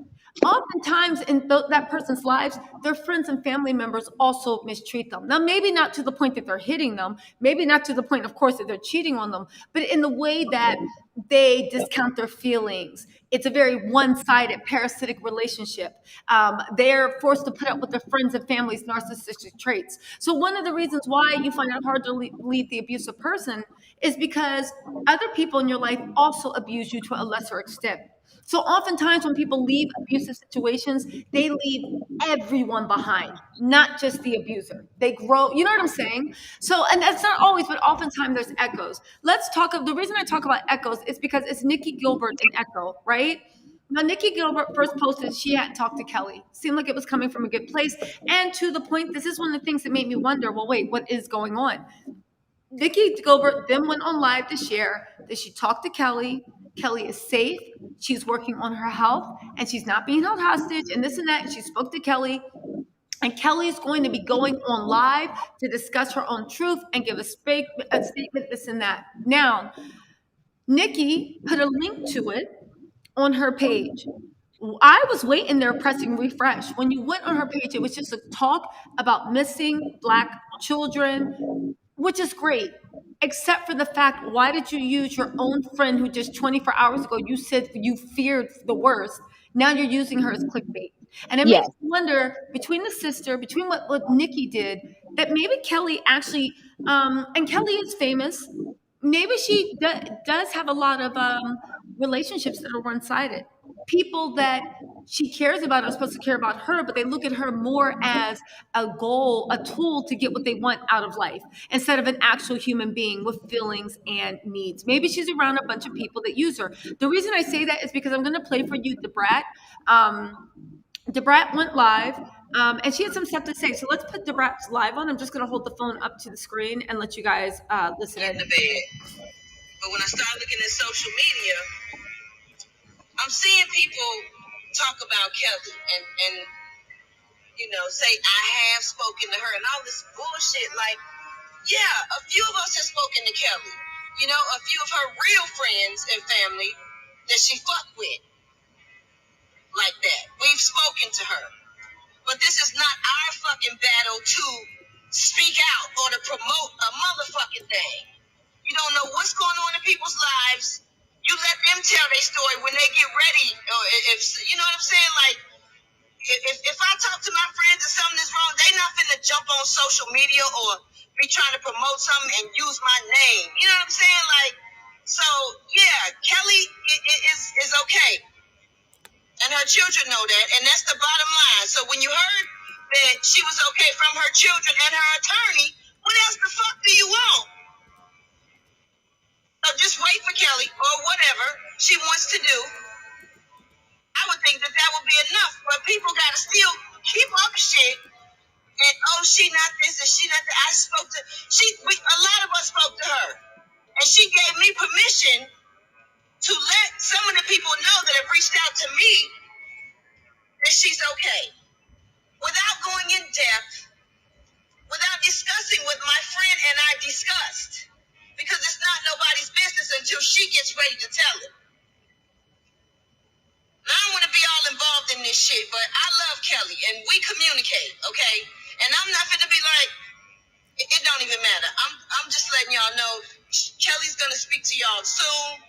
oftentimes in that person's lives, their friends and family members also mistreat them. Now, maybe not to the point that they're hitting them, maybe not to the point, of course, that they're cheating on them, but in the way that they discount their feelings. It's a very one-sided parasitic relationship. They're forced to put up with their friends and family's narcissistic traits. So one of the reasons why you find it hard to leave the abusive person is because other people in your life also abuse you to a lesser extent. So oftentimes when people leave abusive situations, they leave everyone behind, not just the abuser. They grow, you know what I'm saying? So, and that's not always, but oftentimes there's echoes. Let's talk of the reason I talk about echoes is because it's Nikki Gilbert in Echo, right? Now, Nikki Gilbert first posted she hadn't talked to Kelly. Seemed like it was coming from a good place. And to the point, this is one of the things that made me wonder, well, wait, what is going on? Nikki Gilbert then went on live to share that she talked to Kelly. Kelly is safe. She's working on her health and she's not being held hostage and this and that. And she spoke to Kelly. And Kelly is going to be going on live to discuss her own truth and give a statement, this and that. Now, Nikki put a link to it on her page. I was waiting there pressing refresh. When you went on her page, it was just a talk about missing Black children, which is great, except for the fact, why did you use your own friend who just 24 hours ago you said you feared the worst? Now you're using her as clickbait. And it makes Yes. me wonder between the sister, between what Nikki did, that maybe Kelly actually, and Kelly is famous, maybe she does have a lot of relationships that are one sided. People that she cares about are supposed to care about her, but they look at her more as a goal, a tool to get what they want out of life instead of an actual human being with feelings and needs. Maybe she's around a bunch of people that use her. The reason I say that is because I'm going to play for you Debrat. Debrat went live. And she had some stuff to say. So let's put Debrat's live on. I'm just going to hold the phone up to the screen and let you guys listen in. The bed. But when I started looking at social media, I'm seeing people talk about Kelly and say I have spoken to her and all this bullshit. Like, yeah, a few of us have spoken to Kelly. A few of her real friends and family that she fucked with like that. We've spoken to her. But this is not our fucking battle to speak out or to promote a motherfucking thing. You don't know what's going on in people's lives. You let them tell their story when they get ready. Or if you know what I'm saying? Like, if I talk to my friends and something is wrong, they not finna jump on social media or be trying to promote something and use my name. You know what I'm saying? Like, so yeah, Kelly is okay. And her children know that, and that's the bottom line. So when you heard that she was okay from her children and her attorney, what else the fuck do you want? So just wait for Kelly or whatever she wants to do. I would think that would gonna be enough. But people gotta still keep up shit. And she not this and she not that. I spoke to a lot of us spoke to her, and she gave me permission to let some of the people know that have reached out to me that she's okay, without going in depth, without discussing what my friend and I discussed, because it's not nobody's business until she gets ready to tell it. I don't want to be all involved in this shit, but I love Kelly and we communicate, okay? And I'm not going to be like, it don't even matter. I'm just letting y'all know Kelly's going to speak to y'all soon.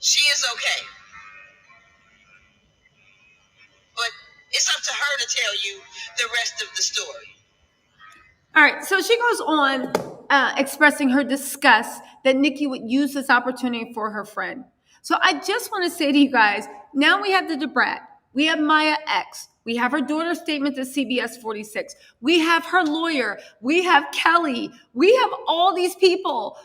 She is okay. But it's up to her to tell you the rest of the story. All right, so she goes on expressing her disgust that Nikki would use this opportunity for her friend. So I just want to say to you guys, now we have the Debrat, we have Maya X, we have her daughter's statement to CBS 46, we have her lawyer, we have Kelly, we have all these people.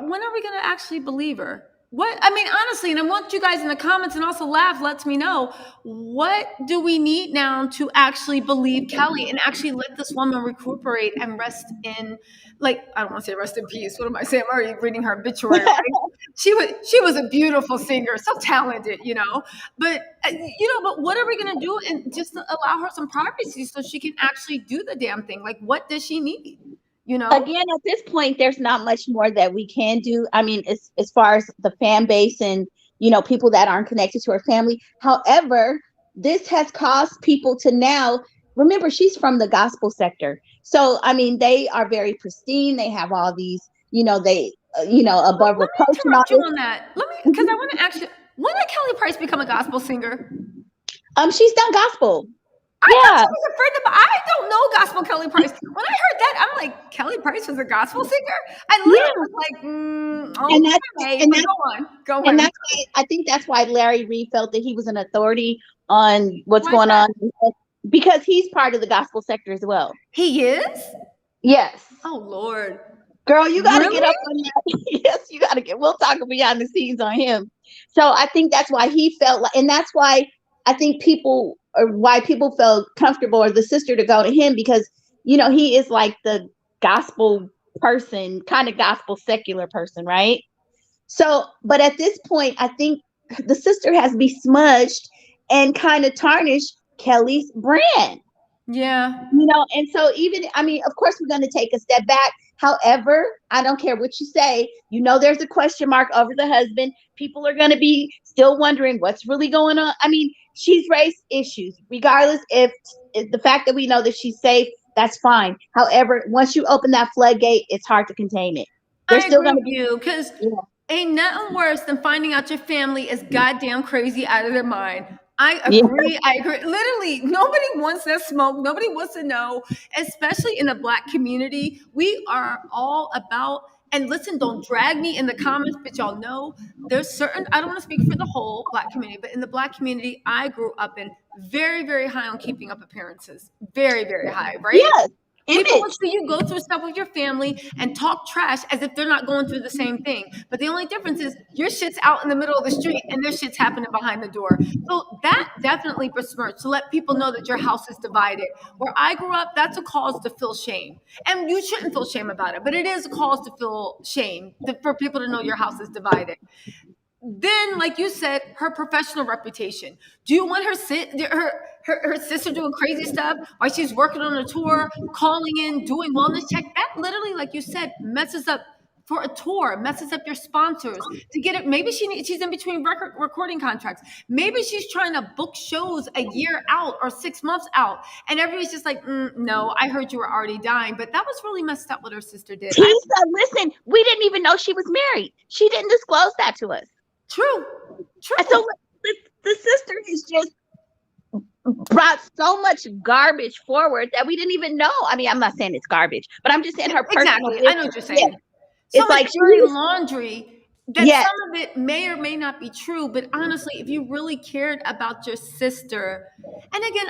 When are we going to actually believe her? What, I mean, honestly, and I want you guys in the comments and also laugh, lets me know, what do we need now to actually believe Kelly and actually let this woman recuperate and rest in, like, I don't want to say rest in peace. What am I saying? I'm already reading her obituary, right? She was a beautiful singer, so talented, but but what are we going to do and just allow her some privacy so she can actually do the damn thing? Like, what does she need? Again, at this point, there's not much more that we can do. I mean, as far as the fan base and, people that aren't connected to her family. However, this has caused people to now remember she's from the gospel sector. So, I mean, they are very pristine. They have all these, above reproach and all this. On that. Because I want to actually, when did Kelly Price become a gospel singer? She's done gospel. I thought she was a friend of. I don't know gospel Kelly Price. When I heard that, I'm like, Kelly Price was a gospel singer. I literally was like, go on. And that's why I think that's why Larry Reid felt that he was an authority on what's going on, because he's part of the gospel sector as well. He is? Yes. Oh Lord, girl, you got to get up on that. Yes, you got to get. We'll talk behind the scenes on him. So I think that's why he felt like, and that's why I think people felt comfortable, or the sister, to go to him, because he is like the gospel person, kind of gospel secular person, right? So, but at this point, I think the sister has besmudged and kind of tarnished Kelly's brand. Yeah. And so of course, we're going to take a step back. However, I don't care what you say, there's a question mark over the husband. People are going to be still wondering what's really going on. I mean, she's raised issues, regardless if the fact that we know that she's safe, that's fine. However, once you open that floodgate, it's hard to contain it. There's still going to be, because ain't nothing worse than finding out your family is goddamn crazy out of their mind. I agree. I agree. Literally, nobody wants that smoke. Nobody wants to know, especially in the Black community. We are all about, and listen, don't drag me in the comments, but y'all know there's certain, I don't want to speak for the whole Black community, but in the Black community I grew up in, very, very high on keeping up appearances. Very, very high, right? Yes. People will see you go through stuff with your family and talk trash as if they're not going through the same thing. But the only difference is your shit's out in the middle of the street and their shit's happening behind the door. So that definitely besmirched, to let people know that your house is divided. Where I grew up, that's a cause to feel shame. And you shouldn't feel shame about it, but it is a cause to feel shame for people to know your house is divided. Then, like you said, her professional reputation. Do you want her sister doing crazy stuff while she's working on a tour, calling in, doing wellness check? That literally, like you said, messes up for a tour, messes up your sponsors to get it. Maybe she's in between recording contracts. Maybe she's trying to book shows a year out or 6 months out. And everybody's just like, no, I heard you were already dying. But that was really messed up what her sister did. Listen, we didn't even know she was married. She didn't disclose that to us. True. So the sister has just brought so much garbage forward that we didn't even know. I mean, I'm not saying it's garbage, but I'm just saying her personal Exactly. I know what you're saying. Yeah. It's like dirty laundry that some of it may or may not be true, but honestly, if you really cared about your sister, and again,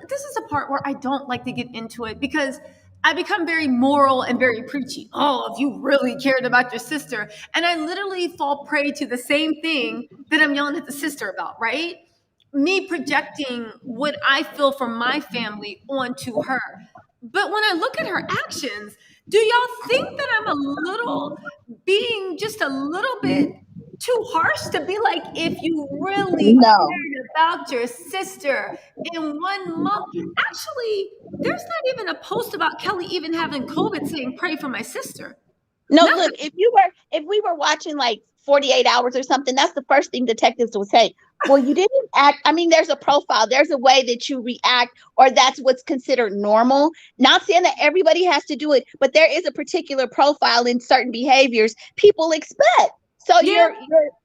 this is a part where I don't like to get into it, because I become very moral and very preachy. Oh, if you really cared about your sister. And I literally fall prey to the same thing that I'm yelling at the sister about, right? Me projecting what I feel from my family onto her. But when I look at her actions, do y'all think that I'm a little being just a little bit too harsh to be like, if you really No. cared about your sister in 1 month? Actually, there's not even a post about Kelly even having COVID saying pray for my sister. No, look, Nothing. if we were watching like 48 hours or something, that's the first thing detectives would say. Well, you didn't act. I mean, there's a profile, there's a way that you react, or that's what's considered normal. Not saying that everybody has to do it, but there is a particular profile in certain behaviors people expect. So Yeah,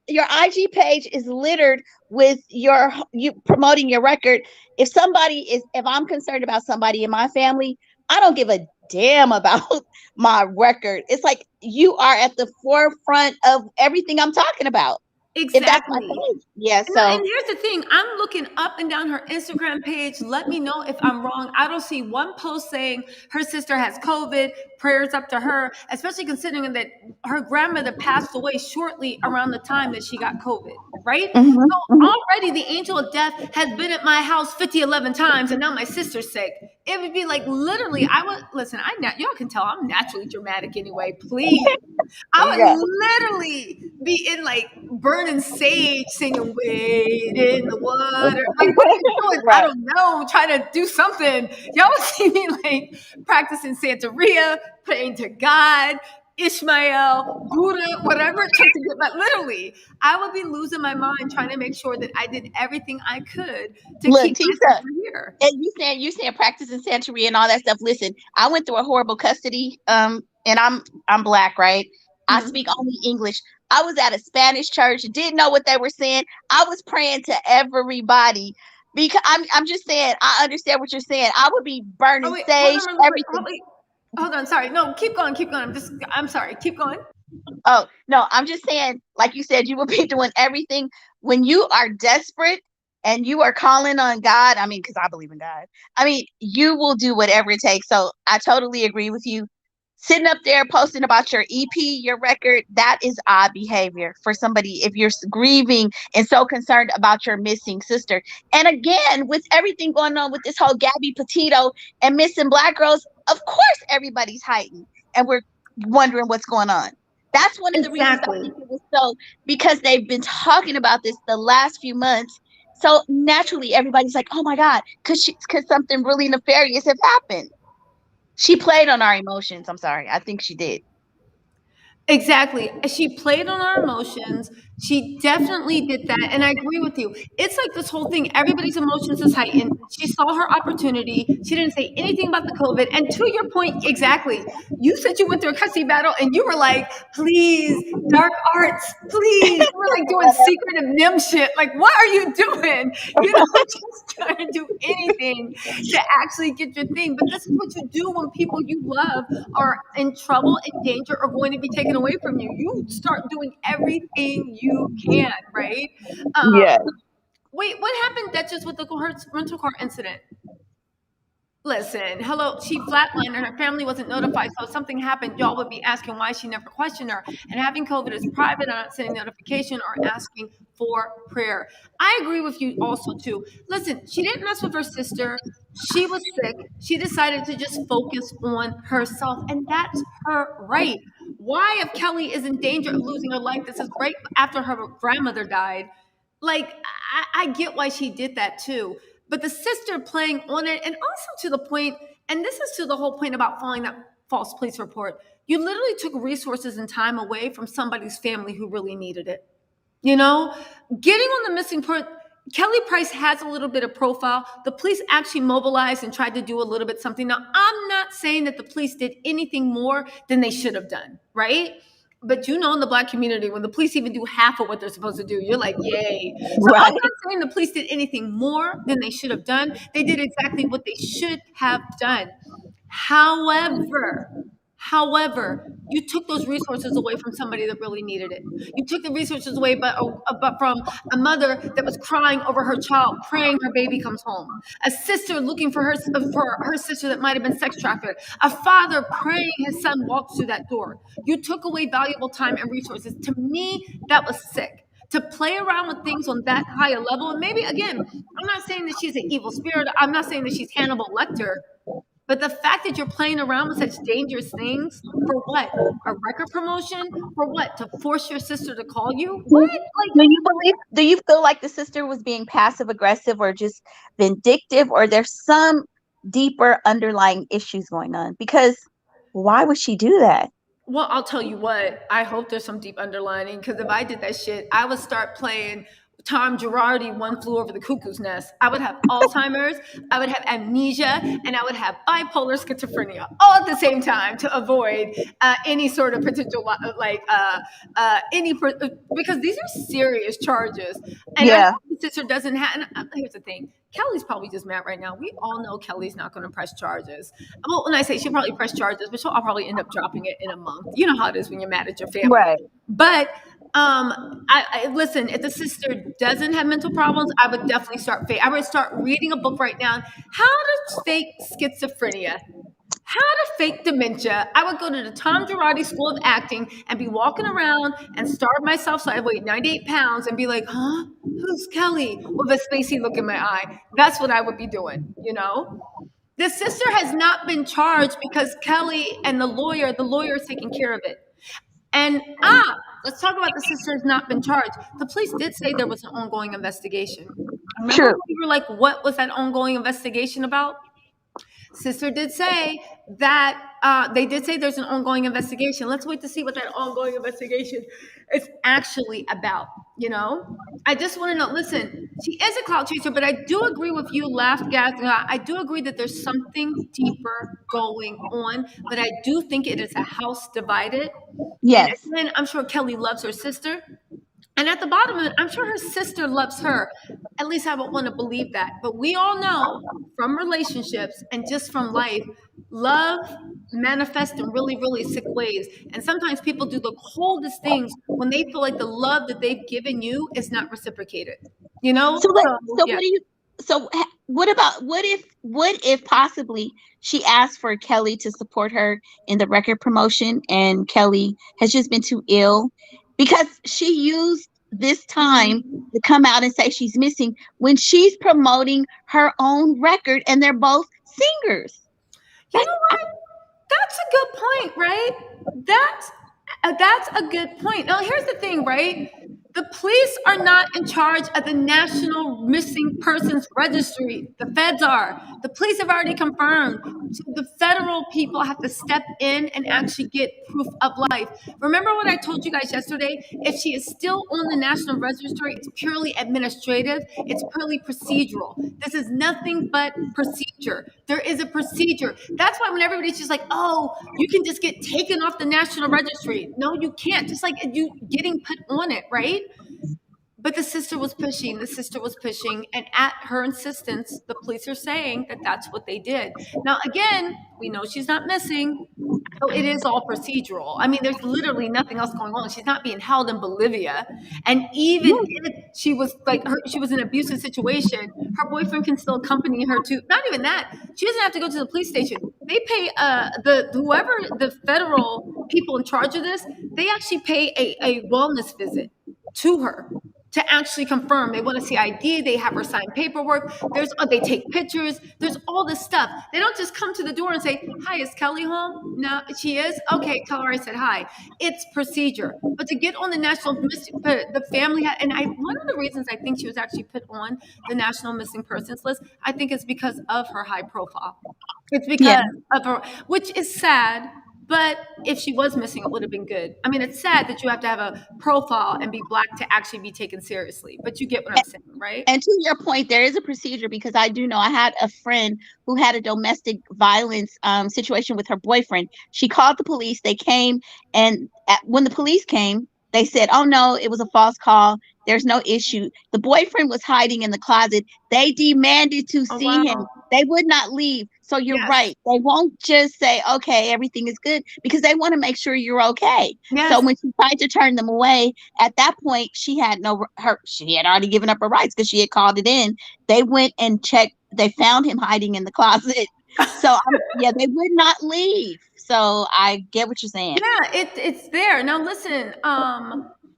your IG page is littered with you promoting your record. If I'm concerned about somebody in my family, I don't give a damn about my record. It's like you are at the forefront of everything I'm talking about. If that's my exactly. page. Yeah, No, and so here's the thing. I'm looking up and down her Instagram page. Let me know if I'm wrong. I don't see one post saying her sister has COVID. Prayers up to her, especially considering that her grandmother passed away shortly around the time that she got COVID, right? mhm, So mhm. already the angel of death has been at my house 11 times, and now my sister's sick. It would be like literally, I would listen. Y'all can tell I'm naturally dramatic anyway. Please, I Yeah. would literally be in like burning sage, singing "Wade in the Water." Like, what are you doing? I Right. don't know. Trying to do something. Y'all would see me like practicing Santeria, praying to God, Ishmael, Buddha, whatever it took to get. But literally, I would be losing my mind trying to make sure that I did everything I could to Look, keep my Tisha, sister here. and you saying practicing Santeria and all that stuff. Listen, I went through a horrible custody. And I'm black, right? I Mhm. speak only English. I was at a Spanish church, didn't know what they were saying. I was praying to everybody because I'm just saying I understand what you're saying. I would be Oh burning wait, hold sage, on really quick. everything. Hold on. Sorry. No, keep going. Keep going. I'm sorry. Keep going. Oh, no, I'm just saying, like you said, you will be doing everything when you are desperate and you are calling on God. I mean, because I believe in God. I mean, you will do whatever it takes. So I totally agree with you. Sitting up there posting about your EP, your record, that is odd behavior for somebody if you're grieving and so concerned about your missing sister. And again, with everything going on with this whole Gabby Petito and missing black girls, of course everybody's heightened and we're wondering what's going on. That's one of the reasons I Exactly. think it was so, because they've been talking about this the last few months. So naturally, everybody's like, "Oh my God, could something really nefarious have happened?" She played on our emotions. I'm sorry, I think she did. Exactly. She played on our emotions. She definitely did that. And I agree with you. It's like this whole thing, everybody's emotions is heightened. She saw her opportunity. She didn't say anything about the COVID. And to your point, exactly. You said you went through a custody battle and you were like, please, dark arts, please. You were like doing secretive NIM shit. Like, what are you doing? You know, just trying to do anything to actually get your thing. But this is what you do when people you love are in trouble, in danger, or going to be taken away from you. You start doing everything you can, right? Yeah. Wait, what happened, Duchess, with the rental car incident? Listen, hello, she flatlined and her family wasn't notified. So if something happened, y'all would be asking why she never questioned her. And having COVID is private, I'm not sending notification or asking for prayer. I agree with you also too. Listen, she didn't mess with her sister. She was sick. She decided to just focus on herself, and that's her right. Why, if Kelly is in danger of losing her life, this is right after her grandmother died. Like, I get why she did that too. But the sister playing on it, and also to the point, and this is to the whole point about filing that false police report. You literally took resources and time away from somebody's family who really needed it. You know, getting on the missing part. Kelly Price has a little bit of profile. The police actually mobilized and tried to do a little bit something. Now, I'm not saying that the police did anything more than they should have done, right? But you know, in the black community, when the police even do half of what they're supposed to do, you're like, yay. So I'm Right. not saying the police did anything more than they should have done. They did exactly what they should have done. However, However, you took those resources away from somebody that really needed it. You took the resources away, but from a mother that was crying over her child, praying her baby comes home. A sister looking for her sister that might have been sex trafficked. A father praying his son walks through that door. You took away valuable time and resources. To me, that was sick. To play around with things on that high a level, and maybe again, I'm not saying that she's an evil spirit. I'm not saying that she's Hannibal Lecter. But the fact that you're playing around with such dangerous things for what? A record promotion? For what? To force your sister to call you? What? Do you feel like the sister was being passive aggressive or just vindictive, or there's some deeper underlying issues going on? Because why would she do that? Well, I'll tell you what, I hope there's some deep underlining, because if I did that shit, I would start playing Tom Girardi, One Flew Over the Cuckoo's Nest. I would have Alzheimer's, I would have amnesia, and I would have bipolar schizophrenia all at the same time to avoid any sort of potential, because these are serious charges. And I hope the sister doesn't have, and here's the thing, Kelly's probably just mad right now. We all know Kelly's not going to press charges. Well, when I say she'll probably press charges, but I'll probably end up dropping it in a month. You know how it is when you're mad at your family. Right. But I listen, if the sister doesn't have mental problems, I would definitely I would start reading a book right now. How to fake schizophrenia. How to fake dementia. I would go to the Tom Girardi School of Acting and be walking around and starve myself so I weighed 98 pounds and be like, huh? Who's Kelly? With a spacey look in my eye. That's what I would be doing, you know? The sister has not been charged because Kelly and the lawyer is taking care of it. And let's talk about the sister has not been charged. The police did say there was an ongoing investigation. Remember we were like, what was that ongoing investigation about? Sister did say that they did say there's an ongoing investigation. Let's wait to see what that ongoing investigation is actually about. You know, I just want to know. Listen, she is a clout chaser, but I do agree with you, I do agree that there's something deeper going on, but I do think it is a house divided. Yes. And again, I'm sure Kelly loves her sister. And at the bottom of it, I'm sure her sister loves her. At least I would want to believe that. But we all know from relationships and just from life, love manifests in really, really sick ways. And sometimes people do the coldest things when they feel like the love that they've given you is not reciprocated. You know? What if possibly she asked for Kelly to support her in the record promotion and Kelly has just been too ill? Because she used this time to come out and say she's missing when she's promoting her own record and they're both singers. You know what? That's a good point, right? That's a good point. Now, here's the thing, right? The police are not in charge of the National Missing Persons Registry. The feds are. The police have already confirmed. So the federal people have to step in and actually get proof of life. Remember what I told you guys yesterday? If she is still on the National Registry, it's purely administrative. It's purely procedural. This is nothing but procedure. There is a procedure. That's why when everybody's just like, oh, you can just get taken off the National Registry. No, you can't. Just like you getting put on it, right? But the sister was pushing, and at her insistence, the police are saying that that's what they did. Now, again, we know she's not missing, so it is all procedural. I mean, there's literally nothing else going on. She's not being held in Bolivia, and even if she was she was in an abusive situation, her boyfriend can still accompany her to. Not even that, she doesn't have to go to the police station. They pay the federal people in charge of this. They actually pay a wellness visit to her to actually confirm. They want to see ID. They have her sign paperwork. They take pictures. There's all this stuff. They don't just come to the door and say, "Hi, is Kelly home?" No, she is. Okay, tell her I said hi. It's procedure. But to get on the the family and one of the reasons I think she was actually put on the National Missing Persons list, I think it's because of her high profile. It's because of her, which is sad. But if she was missing, it would have been good. I mean, it's sad that you have to have a profile and be Black to actually be taken seriously. But you get what I'm saying, right? And to your point, there is a procedure, because I do know I had a friend who had a domestic violence situation with her boyfriend. She called the police. They came, and when the police came, They said, oh no, it was a false call. There's no issue. The boyfriend was hiding in the closet. They demanded to Oh, see him. wow. They would not leave. So you're Yes. right. They won't just say, okay, everything is good, because they want to make sure you're okay. So Yes. when she tried to turn them away, at that point, she had already given up her rights because she had called it in. They went and checked. They found him hiding in the closet. So yeah, they would not leave. So I get what you're saying. Yeah, it's there. Now listen,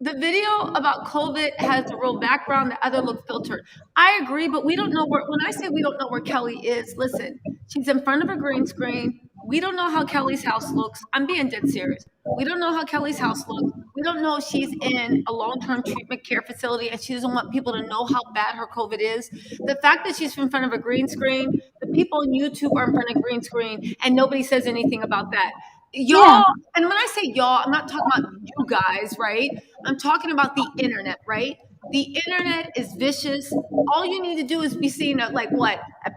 the video about COVID has a real background, the other look filtered. I agree, but we don't know where, when I say we don't know where Kelly is, listen, she's in front of a green screen. We don't know how Kelly's house looks. I'm being dead serious. We don't know how Kelly's house looks. We don't know if she's in a long-term treatment care facility and she doesn't want people to know how bad her COVID is. The fact that she's in front of a green screen, the people on YouTube are in front of a green screen, and nobody says anything about that. Yeah. Y'all, and when I say y'all, I'm not talking about you guys, right? I'm talking about the internet, right? The internet is vicious. All you need to do is be seeing a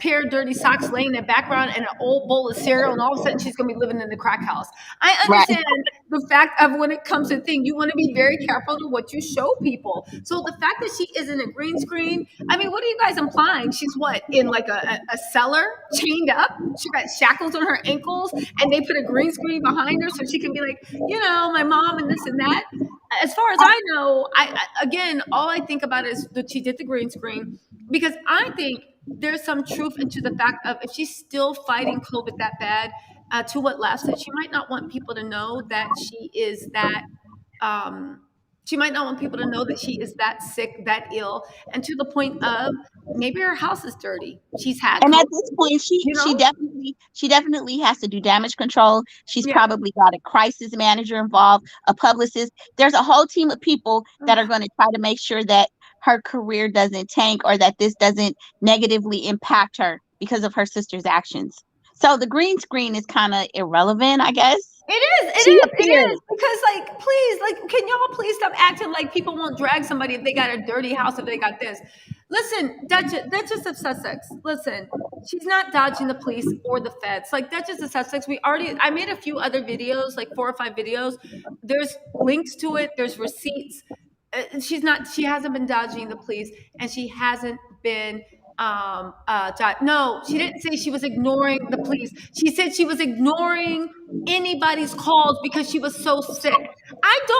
pair of dirty socks laying in the background and an old bowl of cereal, and all of a sudden she's gonna be living in the crack house. I Right. understand the fact of when it comes to thing, you want to be very careful to what you show people. So the fact that she is in a green screen, I mean, what are you guys implying? She's what, in like a cellar, chained up? She got shackles on her ankles, and they put a green screen behind her so she can be like, my mom and this and that. As far as I know, again, all I think about is that she did the green screen, because I think there's some truth into the fact of if she's still fighting COVID that bad, to what Laugh said, she might not want people to know that she is that. She might not want people to know that she is that sick, that ill, and to the point of maybe her house is dirty. She's had And at COVID, this point, she you she know? definitely has to do damage control. She's Yeah. probably got a crisis manager involved, a publicist. There's a whole team of people that are going to try to make sure that her career doesn't tank, or that this doesn't negatively impact her because of her sister's actions. So the green screen is kind of irrelevant, I guess. She It appeared. is. Because, please, can y'all please stop acting like people won't drag somebody if they got a dirty house, if they got this? Listen, Duchess of Sussex, listen, she's not dodging the police or the feds. Like, Duchess of Sussex, I made a few other videos, like 4 or 5 videos. There's links to it, there's receipts. She hasn't been dodging the police, and she hasn't been no, she didn't say she was ignoring the police. She said she was ignoring anybody's calls because she was so sick.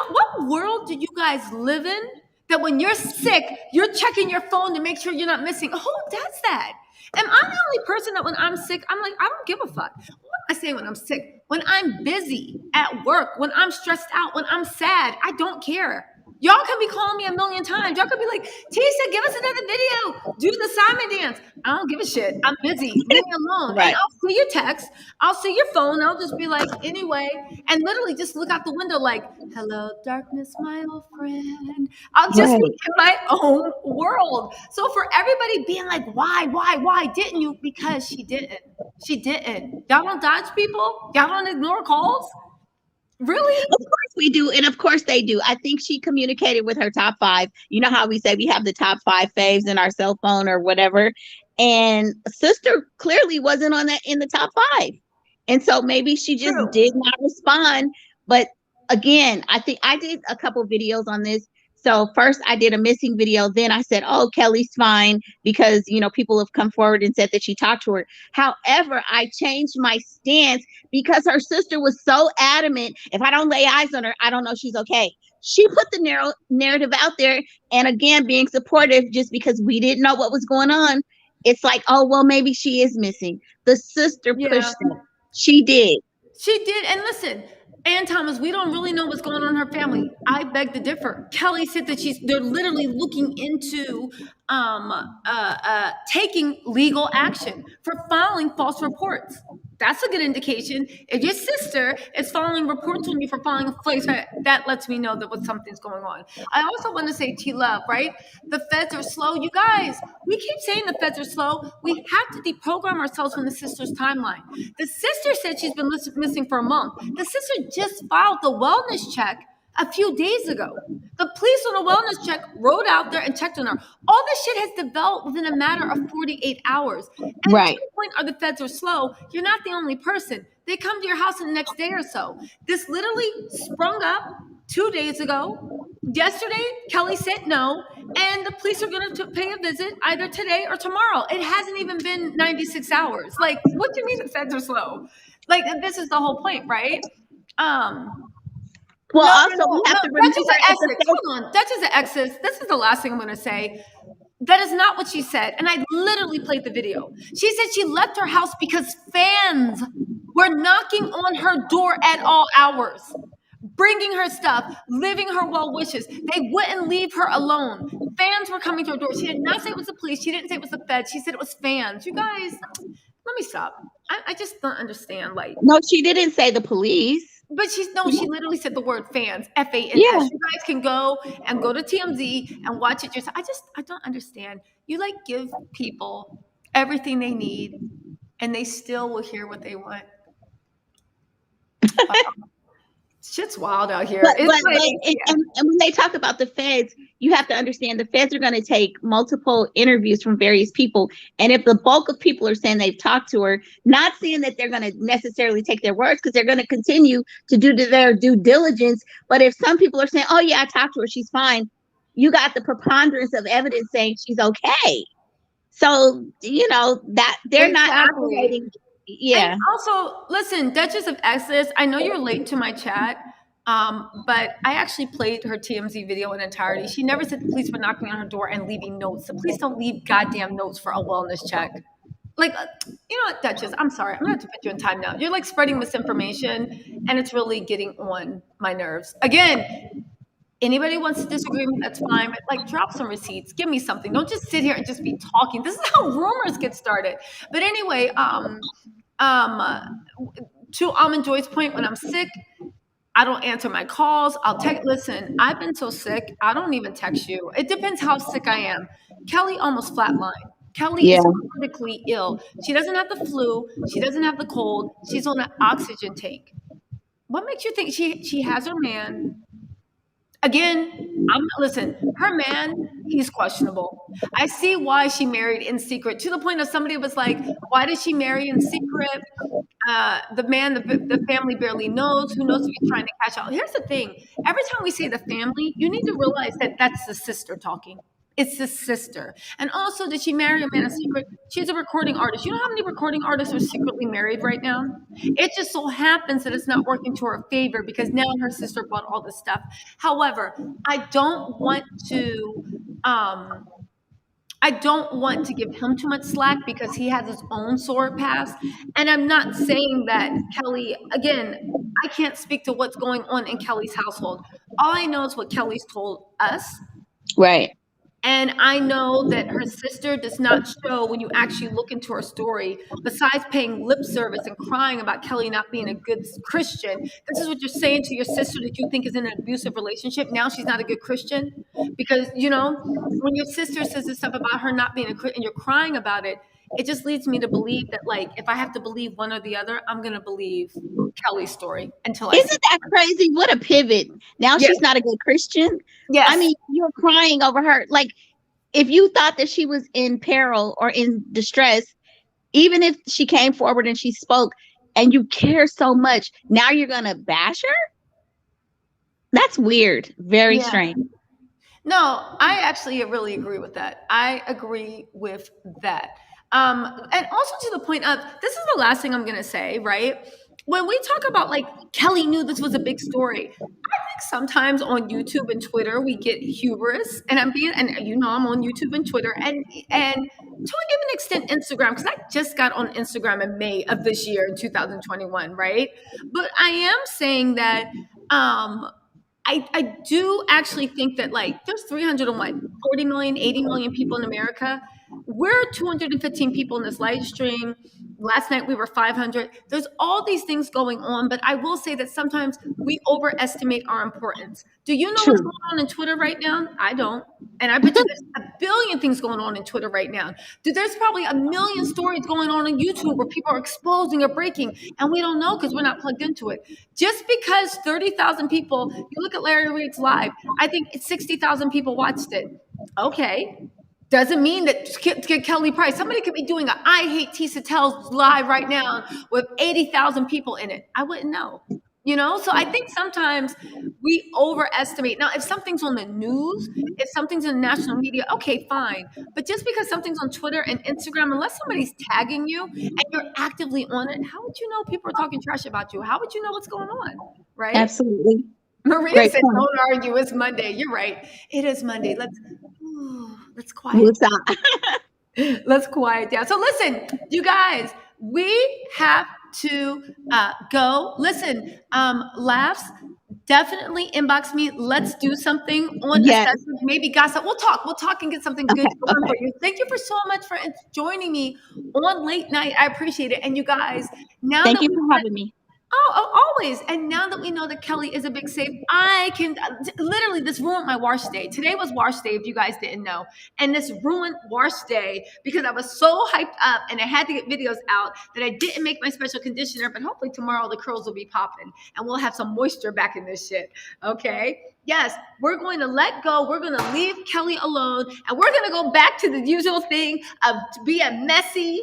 What world do you guys live in that when you're sick, you're checking your phone to make sure you're not missing? Who does that? Am I the only person that when I'm sick, I'm like, I don't give a fuck? What am I saying when I'm sick? When I'm busy at work, when I'm stressed out, when I'm sad, I don't care. Y'all can be calling me a million times. Y'all can be like, Tisha, give us another video. Do the Simon dance. I don't give a shit. I'm busy. Leave me alone. And Right. I'll see your text. I'll see your phone. I'll just be like, anyway. And literally just look out the window like, hello, darkness, my old friend. I'll just be in my own world. So for everybody being like, why didn't you? Because she didn't. She didn't. Y'all don't dodge people? Y'all don't ignore calls? Really? Of course we do, and of course they do. I think she communicated with her top 5. You know how we say we have the top 5 faves in our cell phone or whatever, and sister clearly wasn't on that in the top 5, and so maybe she just did not respond. But again, I think I did a couple videos on this. So first I did a missing video. Then I said, oh, Kelly's fine, because, people have come forward and said that she talked to her. However, I changed my stance because her sister was so adamant. If I don't lay eyes on her, I don't know she's okay. She put the narrative out there. And again, being supportive just because we didn't know what was going on. It's like, oh, well, maybe she is missing. The sister pushed it. She did. She did. And listen, Ann Thomas, we don't really know what's going on in her family. I beg to differ. Kelly said that they're literally looking into taking legal action for filing false reports. That's a good indication. If your sister is filing reports on you for filing a false, that lets me know that something's going on. I also want to say, T-Love, right? The feds are slow. You guys, we keep saying the feds are slow. We have to deprogram ourselves from the sister's timeline. The sister said she's been missing for a month. The sister just filed the wellness check a few days ago. The police on a wellness check rode out there and checked on her. All this shit has developed within a matter of 48 hours. And Right. to the point of the feds are slow, you're not the only person. They come to your house in the next day or so. This literally sprung up 2 days ago. Yesterday, Kelly said no, and the police are going to pay a visit either today or tomorrow. It hasn't even been 96 hours. Like, what do you mean the feds are slow? Like, this is the whole point, right? Well, No, also no, we have no. to Duchess remember of if the Essex. Hold on. Duchess of Essex. This is the last thing I'm going to say. That is not what she said. And I literally played the video. She said she left her house because fans were knocking on her door at all hours, bringing her stuff, living her well wishes. They wouldn't leave her alone. Fans were coming to her door. She did not say it was the police. She didn't say it was the feds. She said it was fans. You guys, let me stop. I just don't understand. Like, no, she didn't say the police. but she literally said the word fans, FANS. Yeah. You guys can go to TMZ and watch it yourself. I don't understand. You like give people everything they need and they still will hear what they want. Shit's wild out here. And when they talk about the feds, you have to understand the feds are going to take multiple interviews from various people. And if the bulk of people are saying they've talked to her, not saying that they're going to necessarily take their words, because they're going to continue to do their due diligence. But if some people are saying, oh, yeah, I talked to her, she's fine, you got the preponderance of evidence saying she's okay. So, that they're not operating. Yeah. And also, listen, Duchess of Essex, I know you're late to my chat, but I actually played her TMZ video in entirety. She never said the police were knocking on her door and leaving notes. The police don't leave goddamn notes for a wellness check. Like, you know what, Duchess, I'm sorry. I'm going to have to put you in time now. You're like spreading misinformation, and it's really getting on my nerves. Again, anybody wants to disagree with me, that's fine. But like, drop some receipts. Give me something. Don't just sit here and just be talking. This is how rumors get started. But anyway, to Almond Joy's point, when I'm sick, I don't answer my calls. I'll text. Listen, I've been so sick, I don't even text you. It depends how sick I am. Kelly almost flatlined. Kelly is critically ill. She doesn't have the flu. She doesn't have the cold. She's on an oxygen tank. What makes you think she has her man? Again, listen, her man, he's questionable. I see why she married in secret, to the point of somebody was like, why did she marry in secret? The man, the family barely knows. Who knows if he's trying to cash out? Here's the thing. Every time we say the family, you need to realize that that's the sister talking. It's the sister. And also, did she marry a man in secret? She's a recording artist. You know how many recording artists are secretly married right now? It just so happens that it's not working to her favor because now her sister bought all this stuff. However, I don't want to give him too much slack because he has his own sordid past. And I'm not saying that Kelly, again, I can't speak to what's going on in Kelly's household. All I know is what Kelly's told us. Right. And I know that her sister does not show, when you actually look into her story, besides paying lip service and crying about Kelly not being a good Christian. This is what you're saying to your sister that you think is in an abusive relationship. Now she's not a good Christian. Because, when your sister says this stuff about her not being a Christian and you're crying about it, it just leads me to believe that, like, if I have to believe one or the other, I'm going to believe Kelly's story until I see. Isn't that crazy? What a pivot. Now she's not a good Christian. Yes. I mean, you're crying over her. Like, if you thought that she was in peril or in distress, even if she came forward and she spoke and you care so much, now you're going to bash her? That's weird. Very strange. No, I actually really agree with that. I agree with that. And also to the point of, this is the last thing I'm going to say, right? When we talk about, like, Kelly knew this was a big story, I think sometimes on YouTube and Twitter we get hubris, and I'm on YouTube and Twitter, and to an even extent Instagram, because I just got on Instagram in May of this year in 2021, right? But I am saying that I do actually think that, like, there's 40 million, 80 million people in America. We're 215 people in this live stream. Last night we were 500. There's all these things going on, but I will say that sometimes we overestimate our importance. Do you know what's going on in Twitter right now? I don't. And I bet you there's a billion things going on in Twitter right now. There's probably a million stories going on YouTube where people are exposing or breaking, and we don't know because we're not plugged into it. Just because 30,000 people, you look at Larry Reid's live, I think 60,000 people watched it. Okay. Doesn't mean that Kelly Price, somebody could be doing a I Hate Tattle Tells live right now with 80,000 people in it. I wouldn't know. You know, so I think sometimes we overestimate. Now, if something's on the news, if something's in national media, okay, fine. But just because something's on Twitter and Instagram, unless somebody's tagging you and you're actively on it, how would you know people are talking trash about you? How would you know what's going on? Right? Absolutely. Maria Great said, point. don't argue. It's Monday. You're right. It is Monday. Let's quiet. What's up? Let's quiet down. So listen, you guys, we have to go. Listen, laughs, definitely inbox me. Let's do something on a Yes. session. Maybe gossip. We'll talk and get something good going for you. Thank you for so much for joining me on late night. I appreciate it. And you guys, now Thank that you we for having me. always. And now that we know that Kelly is a big safe, I can literally, this ruined my wash day. Today was wash day, if you guys didn't know. And this ruined wash day because I was so hyped up and I had to get videos out that I didn't make my special conditioner. But hopefully tomorrow the curls will be popping and we'll have some moisture back in this shit. Okay. Yes, we're going to let go. We're going to leave Kelly alone. And we're going to go back to the usual thing of being messy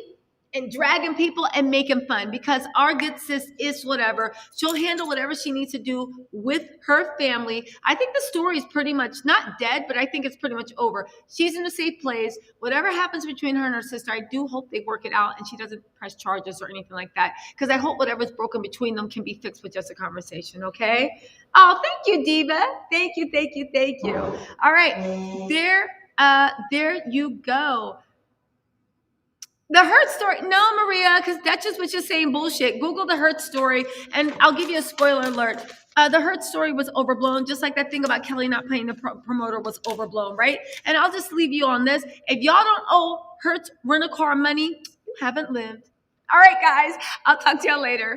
and dragging people and making fun, because our good sis is whatever. She'll handle whatever she needs to do with her family. I think the story is pretty much not dead, but I think it's pretty much over. She's in a safe place. Whatever happens between her and her sister, I do hope they work it out and she doesn't press charges or anything like that, because I hope whatever's broken between them can be fixed with just a conversation, okay? Oh, thank you, Diva. Thank you. All right, there you go. The Hurt story. No, Maria, because Duchess was just saying bullshit. Google the Hurt story, and I'll give you a spoiler alert. The Hurt story was overblown, just like that thing about Kelly not paying the promoter was overblown, right? And I'll just leave you on this. If y'all don't owe Hurt rent-a-car money, you haven't lived. All right, guys. I'll talk to y'all later.